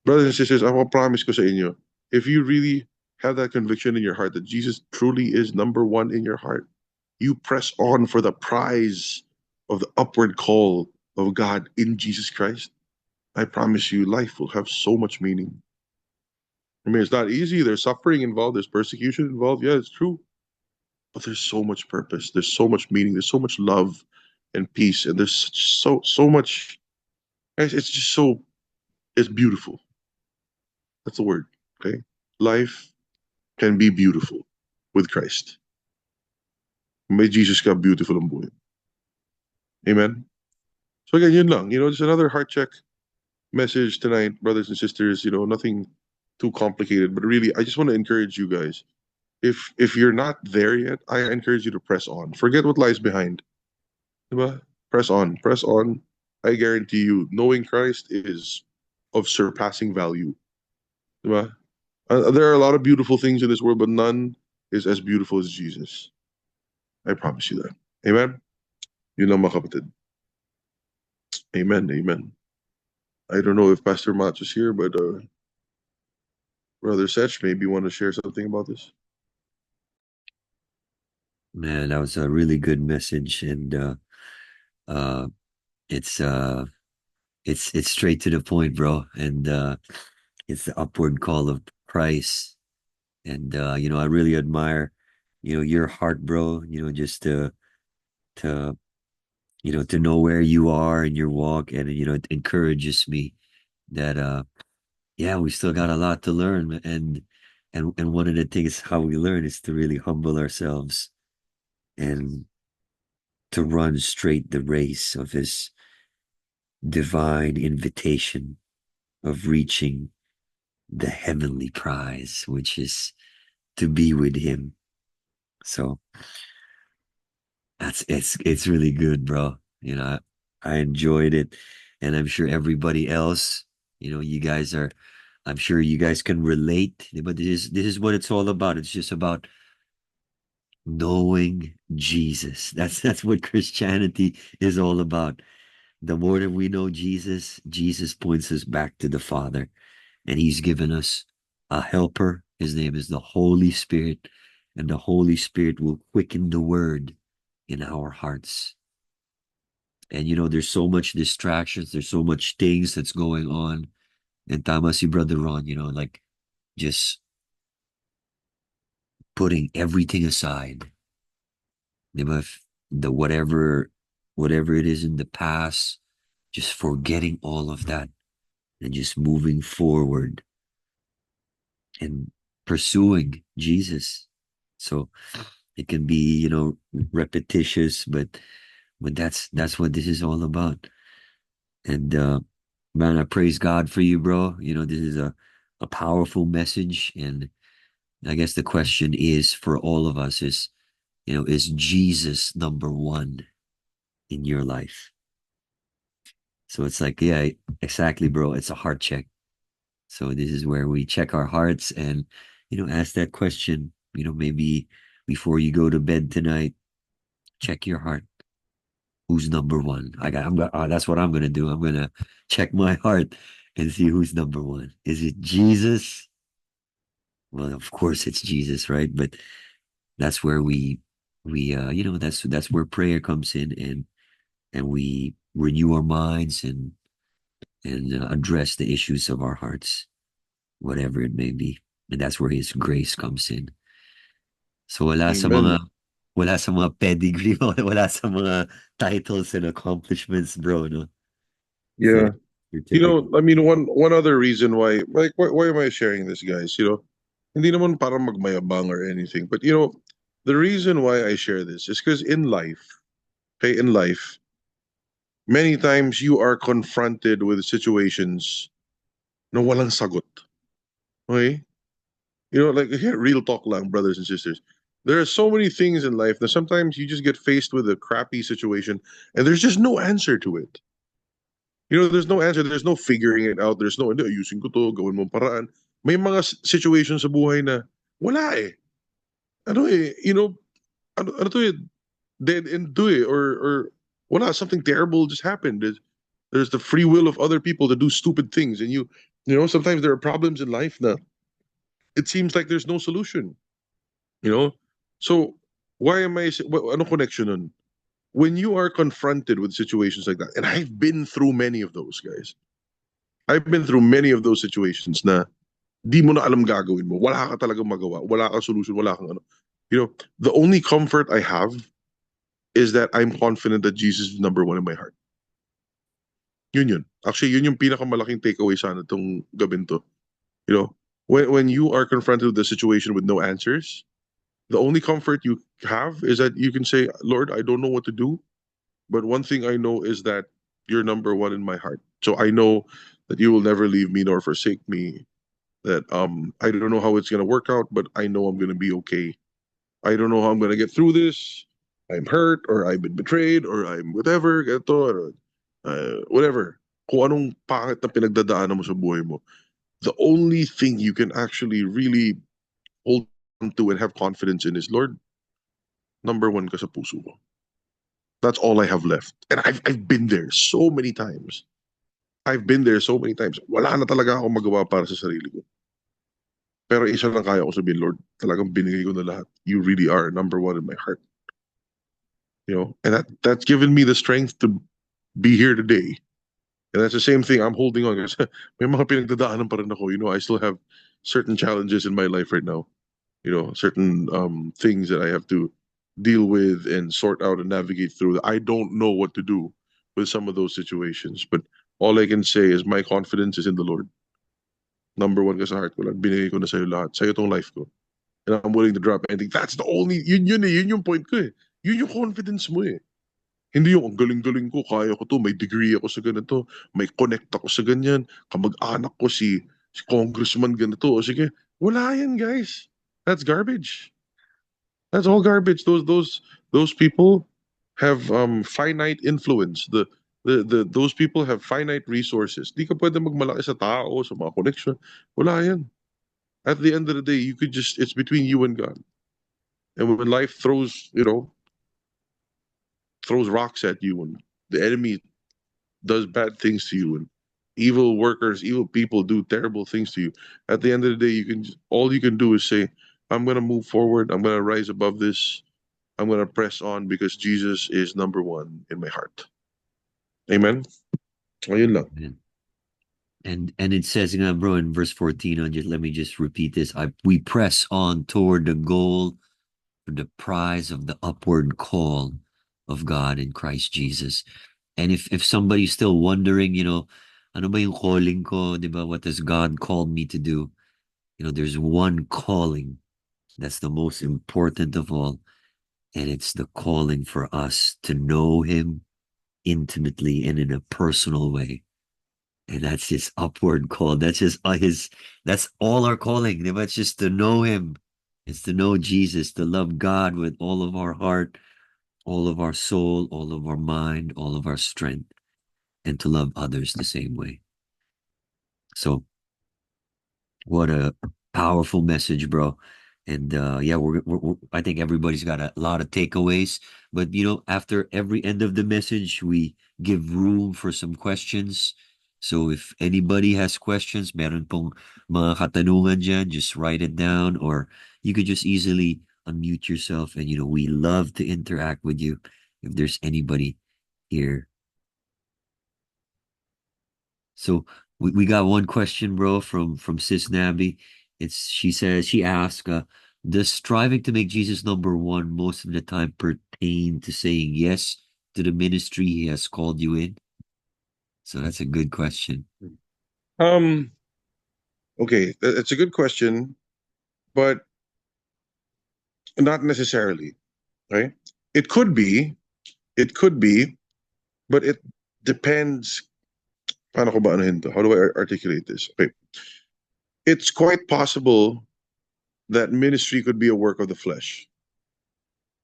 Speaker 1: Brothers and sisters, I will promise ko sa inyo, if you really have that conviction in your heart that Jesus truly is number one in your heart, you press on for the prize of the upward call of God in Jesus Christ, I promise you life will have so much meaning. I mean, it's not easy. There's suffering involved. There's persecution involved. Yeah, it's true. But there's so much purpose. There's so much meaning. There's so much love and peace. And there's so much. It's just it's beautiful. That's the word. Okay. Life can be beautiful with Christ. May Jesus ka beautiful ang buhay. Amen. So again, yun lang. Just another heart check message tonight, brothers and sisters. Nothing too complicated, but really, I just want to encourage you guys. If you're not there yet, I encourage you to press on. Forget what lies behind. Diba? Press on. Press on. I guarantee you, knowing Christ is of surpassing value. Diba? There are a lot of beautiful things in this world, but none is as beautiful as Jesus. I promise you that. Amen? Yun lang mga kapatid. Amen. Amen. I don't know if Pastor Mats is here, but Brother Setch, maybe you want to share something about this?
Speaker 2: Man, that was a really good message, and it's straight to the point, bro. And it's the upward call of Christ, and I really admire your heart, bro, just to to know where you are in your walk, and it encourages me that yeah, we still got a lot to learn, and one of the things how we learn is to really humble ourselves and to run straight the race of his divine invitation of reaching the heavenly prize, which is to be with him. So it's really good, bro. I enjoyed it, and I'm sure everybody else, you guys are. I'm sure you guys can relate, but this is what it's all about. It's just about knowing Jesus. That's what Christianity is all about. The more that we know Jesus, Jesus points us back to the Father, and He's given us a helper. His name is the Holy Spirit, and the Holy Spirit will quicken the word in our hearts. And there's so much distractions, there's so much things that's going on. And tama si Brother Ron, like just putting everything aside. Di ba? The whatever it is in the past, just forgetting all of that and just moving forward and pursuing Jesus. So it can be, repetitious, but that's what this is all about. And man, I praise God for you, bro. This is a powerful message, and I guess the question is for all of us is Jesus number one in your life? So it's like, yeah, exactly, bro. It's a heart check. So this is where we check our hearts and, ask that question, maybe before you go to bed tonight, check your heart. Who's number one? That's what I'm going to do. I'm going to check my heart and see who's number one. Is it Jesus? Well, of course it's Jesus, right? But that's where that's where prayer comes in, and we renew our minds and address the issues of our hearts, whatever it may be. And that's where His grace comes in. So
Speaker 1: Amen.
Speaker 2: wala sa mga pedigree mo, wala sa mga titles and accomplishments, bro, no? So
Speaker 1: Yeah.
Speaker 2: certificate.
Speaker 1: I mean, one other reason why, like, why am I sharing this, guys? Hindi naman para magmayabang or anything, but the reason why I share this is because in life, many times you are confronted with situations na walang sagot. Okay? Like here, real talk lang, brothers and sisters. There are so many things in life that sometimes you just get faced with a crappy situation and there's just no answer to it. There's no answer. There's no figuring it out. There's no, hindi, ayusin ko to, gawin mo paraan. May mga situations sa buhay na wala eh. Ano eh, ano to eh, dead end to eh, or wala, something terrible just happened. There's the free will of other people to do stupid things. And sometimes there are problems in life na it seems like there's no solution, you know? So, why am I, ano connection nun? When you are confronted with situations like that, and I've been through many of those, guys. I've been through many of those situations na di mo na alam gagawin mo. Wala ka talagang magawa. Wala ka solution. Wala kang ano. The only comfort I have is that I'm confident that Jesus is number one in my heart. Yun. Actually, yun yung pinakamalaking takeaway sana itong gabin to. You know, when you are confronted with the situation with no answers, the only comfort you have is that you can say, Lord, I don't know what to do, but one thing I know is that you're number one in my heart. So I know that you will never leave me nor forsake me. That I don't know how it's gonna work out, but I know I'm gonna be okay. I don't know how I'm gonna get through this. I'm hurt, or I've been betrayed, or I'm whatever, ganito, or whatever. Kung anong pangit na pinagdadaanan mo sa buhay mo. The only thing you can actually really hold on to and have confidence in is, Lord, number one ka sa puso ko. That's all I have left. And I've been there so many times. I've been there so many times. Wala na talaga akong magawa para sa sarili ko. Pero isa lang kaya ko sabihin, Lord, talagang binigay ko na lahat. You really are number one in my heart. And that's given me the strength to be here today. And that's the same thing I'm holding on. Kasi may mga pinagdadaanan pa rin ako. I still have certain challenges in my life right now. certain things that I have to deal with and sort out and navigate through. I don't know what to do with some of those situations, but all I can say is my confidence is in the Lord. Number one ka sa heart ko lang. Binigay ko na sa'yo lahat. Sa'yo tong life ko. And I'm willing to drop anything. That's the only, yun yung point ko eh. Yun yung confidence mo eh. Hindi yung ang galing-galing ko, kaya ko to, may degree ako sa ganito, may connect ako sa ganyan, kamag-anak ko si congressman ganito, o sige, wala yan guys. That's garbage. That's all garbage. Those people have finite influence. Those people have finite resources. Di ka pwede magmalaki sa tao, sa mga connection. Wala yan. At the end of the day, you could just, it's between you and God. And when life throws rocks at you, and the enemy does bad things to you, and evil workers, evil people do terrible things to you, at the end of the day, all you can do is say, I'm gonna move forward. I'm gonna rise above this. I'm gonna press on because Jesus is number one in my heart. Amen. Ayun lang.
Speaker 2: Amen. And it says, bro, in verse 14, let me just repeat this. We press on toward the goal for the prize of the upward call of God in Christ Jesus. And if somebody's still wondering, ano ba yung calling ko, di ba? What does God call me to do? There's one calling that's the most important of all, and it's the calling for us to know Him intimately and in a personal way. And that's His upward call. That's just that's all our calling. Di ba? It's just to know Him. It's to know Jesus, to love God with all of our heart, all of our soul, all of our mind, all of our strength, and to love others the same way. So, what a powerful message, bro. And yeah, I think everybody's got a lot of takeaways. But after every end of the message, we give room for some questions. So if anybody has questions, meron pong mga katanungan dyan, just write it down, or you could just easily unmute yourself. And we love to interact with you if there's anybody here. So we got one question, bro, from Sis Nabby. She asked, does striving to make Jesus number one most of the time pertain to saying yes to the ministry He has called you in? So that's a good question.
Speaker 1: Um. Okay, it's a good question, but not necessarily. Right? It could be. It could be, but it depends. Paano ko ba anuhin to? How do I articulate this? Okay. It's quite possible that ministry could be a work of the flesh.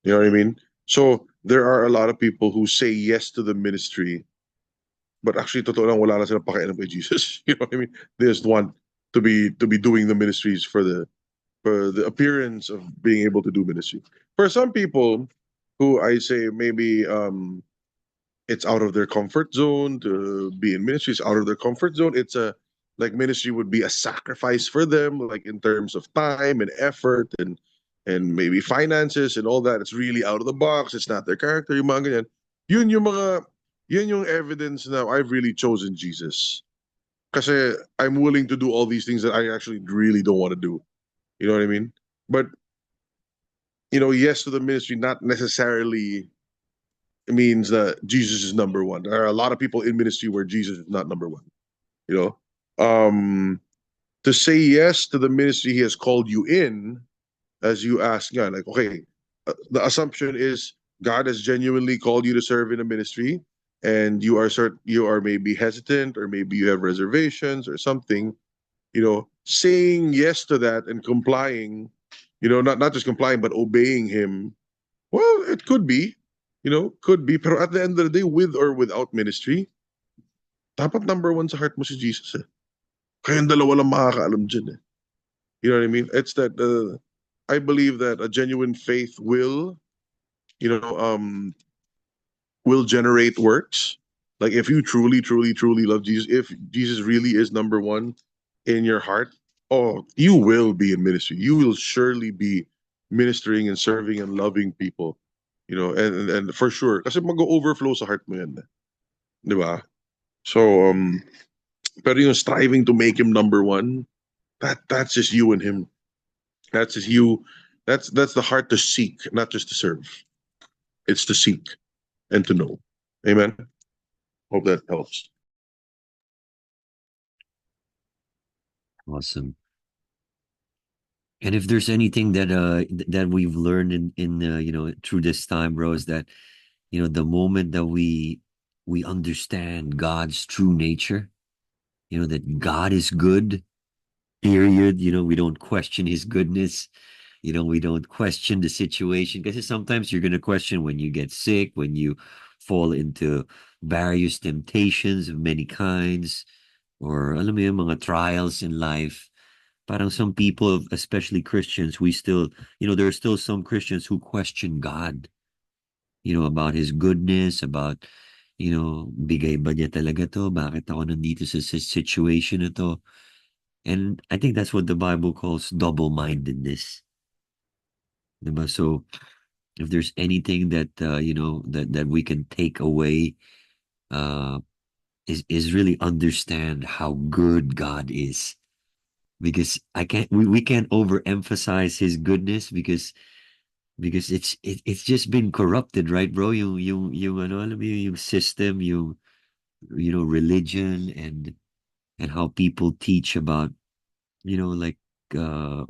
Speaker 1: You know what I mean? So there are a lot of people who say yes to the ministry, but actually totoo lang wala na silang pakialam kay Jesus. You know what I mean? They just want to be doing the ministries for the appearance of being able to do ministry. For some people who I say maybe it's out of their comfort zone to be in ministry, it's out of their comfort zone. It's a like ministry would be a sacrifice for them, like in terms of time and effort and maybe finances and all that. It's really out of the box. It's not their character. Yung mga ganyan. Yun yung evidence now I've really chosen Jesus. Kasi I'm willing to do all these things that I actually really don't want to do. You know what I mean? But yes to the ministry not necessarily means that Jesus is number one. There are a lot of people in ministry where Jesus is not number one. You know, to say yes to the ministry He has called you in, as you ask, yeah, like okay, the assumption is God has genuinely called you to serve in a ministry, and you are maybe hesitant or maybe you have reservations or something. Saying yes to that and complying, not just complying but obeying Him. Well, it could be, could be. Pero at the end of the day, with or without ministry, dapat number one sa heart mo si Jesus eh. Kaya yung dalawa lang makakaalam dyan eh. You know what I mean? It's that I believe that a genuine faith you know, um, will generate works. Like if you truly, truly, truly love Jesus, if Jesus really is number one in your heart, oh, you will be in ministry. You will surely be ministering and serving and loving people. And for sure. Kasi mag-overflow sa heart mo yan. Di ba? So, pero yung striving to make Him number one, that's just you and Him. That's you. That's the heart to seek, not just to serve. It's to seek and to know. Amen. Hope that helps.
Speaker 2: Awesome. And if there's anything that that we've learned in through this time, bro, is that the moment that we understand God's true nature, that God is good, period. We don't question his goodness. We don't question the situation, because sometimes you're going to question when you get sick, when you fall into various temptations of many kinds, or alam mo yun, mga trials in life. Parang some people, especially Christians, we still, there are still some Christians who question God, about his goodness, about, bigay ba niya talaga to? Bakit ako nandito sa situation na to? And I think that's what the Bible calls double-mindedness. Diba? So if there's anything that that we can take away, uh is really understand how good God is. Because we can't overemphasize his goodness, because it's just been corrupted, right, bro? Yung ano, alam mo yung system, religion, and how people teach about, like,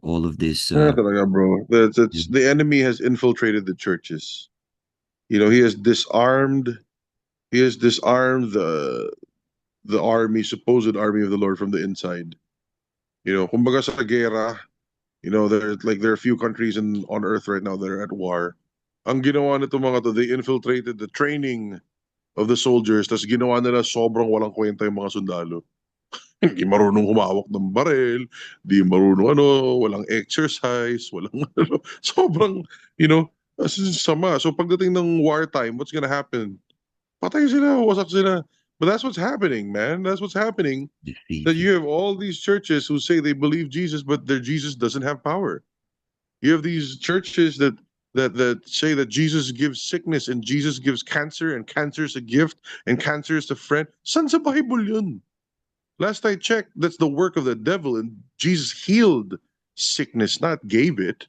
Speaker 2: all of this,
Speaker 1: Yeah, talaga, bro. That's the enemy has infiltrated the churches. He has disarmed. He has disarmed the army, supposed army of the Lord from the inside. Kumbaga sa gera, there are a few countries on earth right now that are at war. Ang ginawa nito mga to, they infiltrated the training of the soldiers, tas ginawa nila sobrang walang kwenta yung mga sundalo. Hindi marunong humawak ng baril, di marunong walang exercise, walang sobrang, you know, sama. So pagdating ng wartime, what's gonna happen? Patay sila, wasak sila. But that's what's happening, man. That's what's happening. That
Speaker 2: defeated.
Speaker 1: you have all these churches who say they believe Jesus, but their Jesus doesn't have power. You have these churches that say that Jesus gives sickness and Jesus gives cancer and cancer is a gift and cancer is a friend. Saan sa Bible yun? Last I checked, that's the work of the devil, and Jesus healed sickness, not gave it.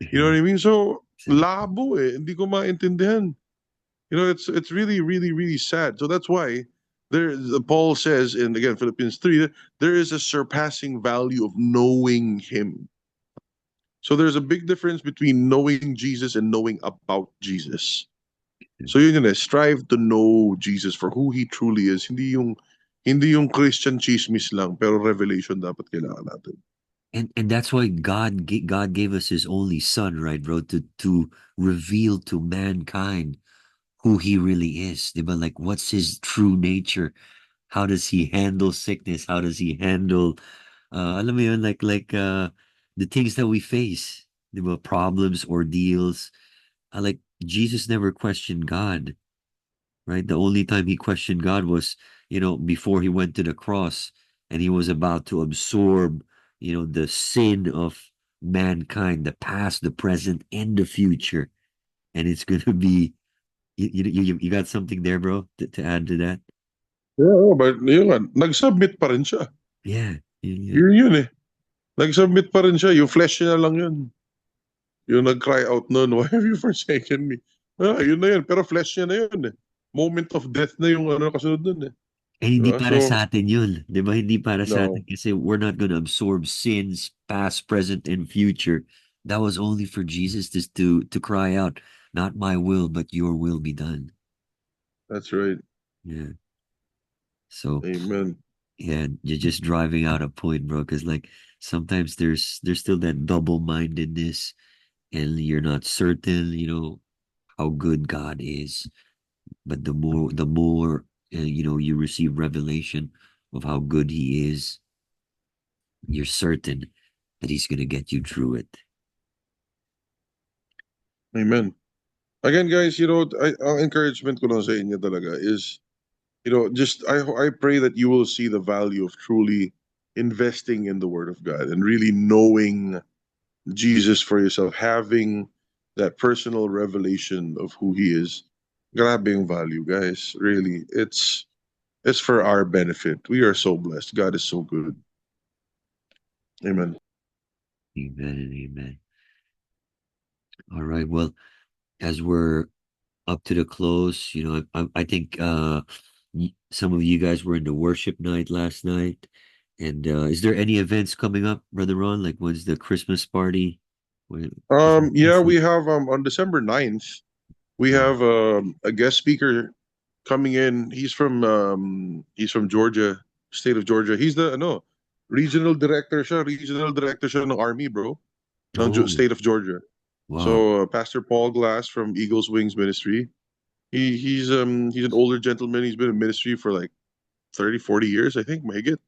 Speaker 1: You know what I mean? So labo eh, hindi ko maintindihan. It's really, really, really sad. So that's why Paul says in again Philippians 3 that there is a surpassing value of knowing him. So there's a big difference between knowing Jesus and knowing about Jesus. So you're gonna strive to know Jesus for who he truly is. Hindi yung Christian chismis lang, pero revelation dapat kailangan natin.
Speaker 2: And that's why God gave us his only son, right, bro, to reveal to mankind who he really is. Diba? Like, what's his true nature? How does he handle sickness? How does he handle, alam mo yun, like the things that we face, diba? Problems, ordeals. Like, Jesus never questioned God, right? The only time he questioned God was, before he went to the cross, and he was about to absorb, the sin of mankind, the past, the present, and the future. And it's going to be, you got something there, bro, to add to that?
Speaker 1: Yeah, but yun nga, nag-submit pa rin siya.
Speaker 2: Yeah. Yeah.
Speaker 1: Yun eh. Nag-submit pa rin siya. Yung flesh niya lang yun. Yung nag-cry out nun, why have you forsaken me? Yun na yun. Pero flesh niya na yun eh. Moment of death na yung kasunod nun eh.
Speaker 2: Eh, hindi
Speaker 1: Diba?
Speaker 2: para
Speaker 1: So,
Speaker 2: sa atin yun. Di ba? Hindi para sa atin
Speaker 1: no,
Speaker 2: kasi we're not gonna absorb sins, past, present, and future. That was only for Jesus to cry out, not my will, but your will be done.
Speaker 1: that's right.
Speaker 2: Yeah. So,
Speaker 1: Amen.
Speaker 2: yeah, you're just driving out a point, bro, because like sometimes there's still that double-mindedness, and you're not certain, how good God is. But the more you receive revelation of how good he is, you're certain that he's gonna get you through it.
Speaker 1: Amen. Again, guys, ang encouragement ko lang sa inyo talaga is, just I pray that you will see the value of truly investing in the Word of God and really knowing Jesus for yourself, having that personal revelation of who He is. Grabe yung value, guys. Really, it's for our benefit. We are so blessed. God is so good. Amen.
Speaker 2: Amen and amen. All right. Well, as we're up to the close, I think some of you guys were in the worship night last night. And is there any events coming up, Brother Ron? Like when's the Christmas party? Is it
Speaker 1: Yeah,
Speaker 2: next
Speaker 1: we
Speaker 2: week?
Speaker 1: have on December 9th, we
Speaker 2: Wow.
Speaker 1: have a guest speaker coming in. He's from Georgia, state of Georgia. He's the no regional director siya ng army, bro, ng
Speaker 2: Oh,
Speaker 1: state of Georgia.
Speaker 2: wow.
Speaker 1: So Pastor Paul Glass from Eagles Wings Ministry. He's an older gentleman. He's been in ministry for like 30, 40 years, I think, mahigit.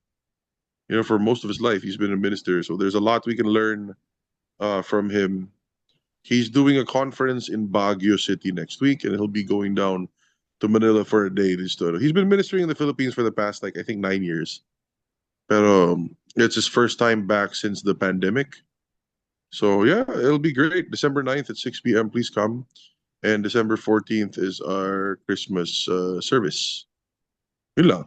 Speaker 1: For most of his life, he's been a minister. So there's a lot we can learn from him. He's doing a conference in Baguio City next week, and he'll be going down to Manila for a day this total. He's been ministering in the Philippines for the past, like, I think 9 years. Pero it's his first time back since the pandemic. So yeah, it'll be great. December 9th at 6 p.m. Please come. And December 14th is our Christmas service. Yun lang.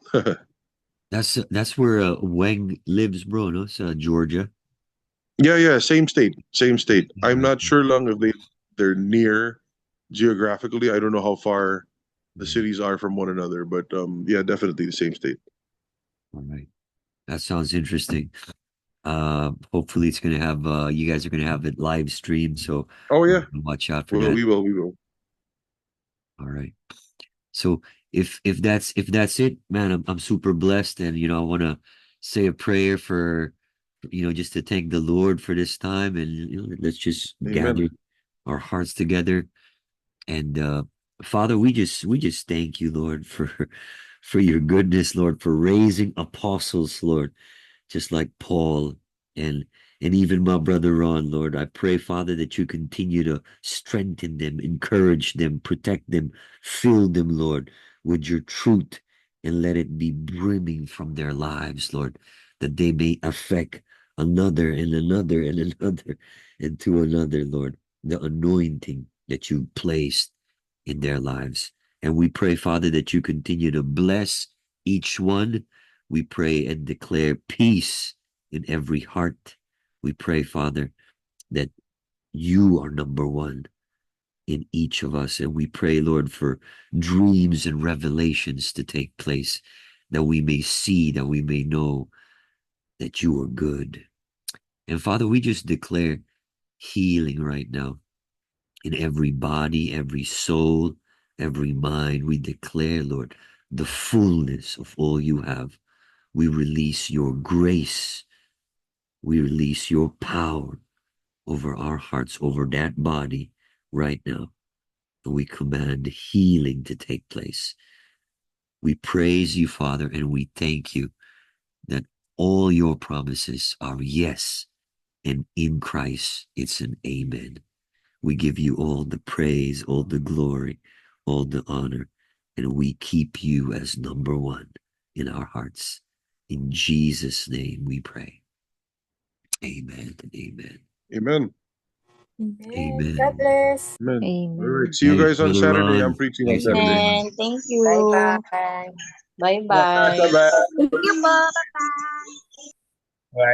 Speaker 2: That's where Wang lives, bro, no? It's Georgia.
Speaker 1: Yeah, yeah, same state, same state. I'm
Speaker 2: Right.
Speaker 1: not sure lang if they're near geographically. I don't know how far the
Speaker 2: Mm.
Speaker 1: cities are from one another, but yeah, definitely the same state.
Speaker 2: All right. That sounds interesting. Hopefully it's gonna have you guys are gonna have it live streamed, so
Speaker 1: Oh yeah,
Speaker 2: watch out for
Speaker 1: well
Speaker 2: that.
Speaker 1: we will.
Speaker 2: All right. So if that's it, man, I'm super blessed, and I want to say a prayer for just to thank the Lord for this time, and let's just gather
Speaker 1: Amen.
Speaker 2: our hearts together. And Father, we just thank you, Lord, for your goodness, Lord, for raising apostles, Lord, just like Paul and and even my brother Ron, Lord. I pray, Father, that you continue to strengthen them, encourage them, protect them, fill them, Lord, with your truth, and let it be brimming from their lives, Lord, that they may affect another and another and another and to another, Lord, the anointing that you placed in their lives. And we pray, Father, that you continue to bless each one. We pray and declare peace in every heart. We pray, Father, that you are number one in each of us. And we pray, Lord, for dreams and revelations to take place, that we may see, that we may know that you are good. And Father, we just declare healing right now in every body, every soul, every mind. We declare, Lord, the fullness of all you have. We release your grace. We release your power over our hearts, over that body right now. And we command healing to take place. We praise you, Father, and we thank you that all your promises are yes, and in Christ it's an amen. We give you all the praise, all the glory, all the honor, and we keep you as number one in our hearts. In Jesus' name we pray. Amen and amen.
Speaker 1: Amen.
Speaker 3: Amen. God
Speaker 2: Amen.
Speaker 3: bless.
Speaker 1: Amen. All right.
Speaker 4: Amen.
Speaker 1: See you
Speaker 2: Thanks,
Speaker 1: guys on
Speaker 2: Brother
Speaker 1: Saturday. I'm
Speaker 2: Ron.
Speaker 1: preaching on
Speaker 2: Thanks, Brother
Speaker 1: Saturday.
Speaker 2: Ron.
Speaker 4: Amen. Thank
Speaker 3: Bye
Speaker 4: you.
Speaker 3: bye.
Speaker 4: Bye bye.
Speaker 3: Bye bye.
Speaker 4: Thank you po. Bye bye.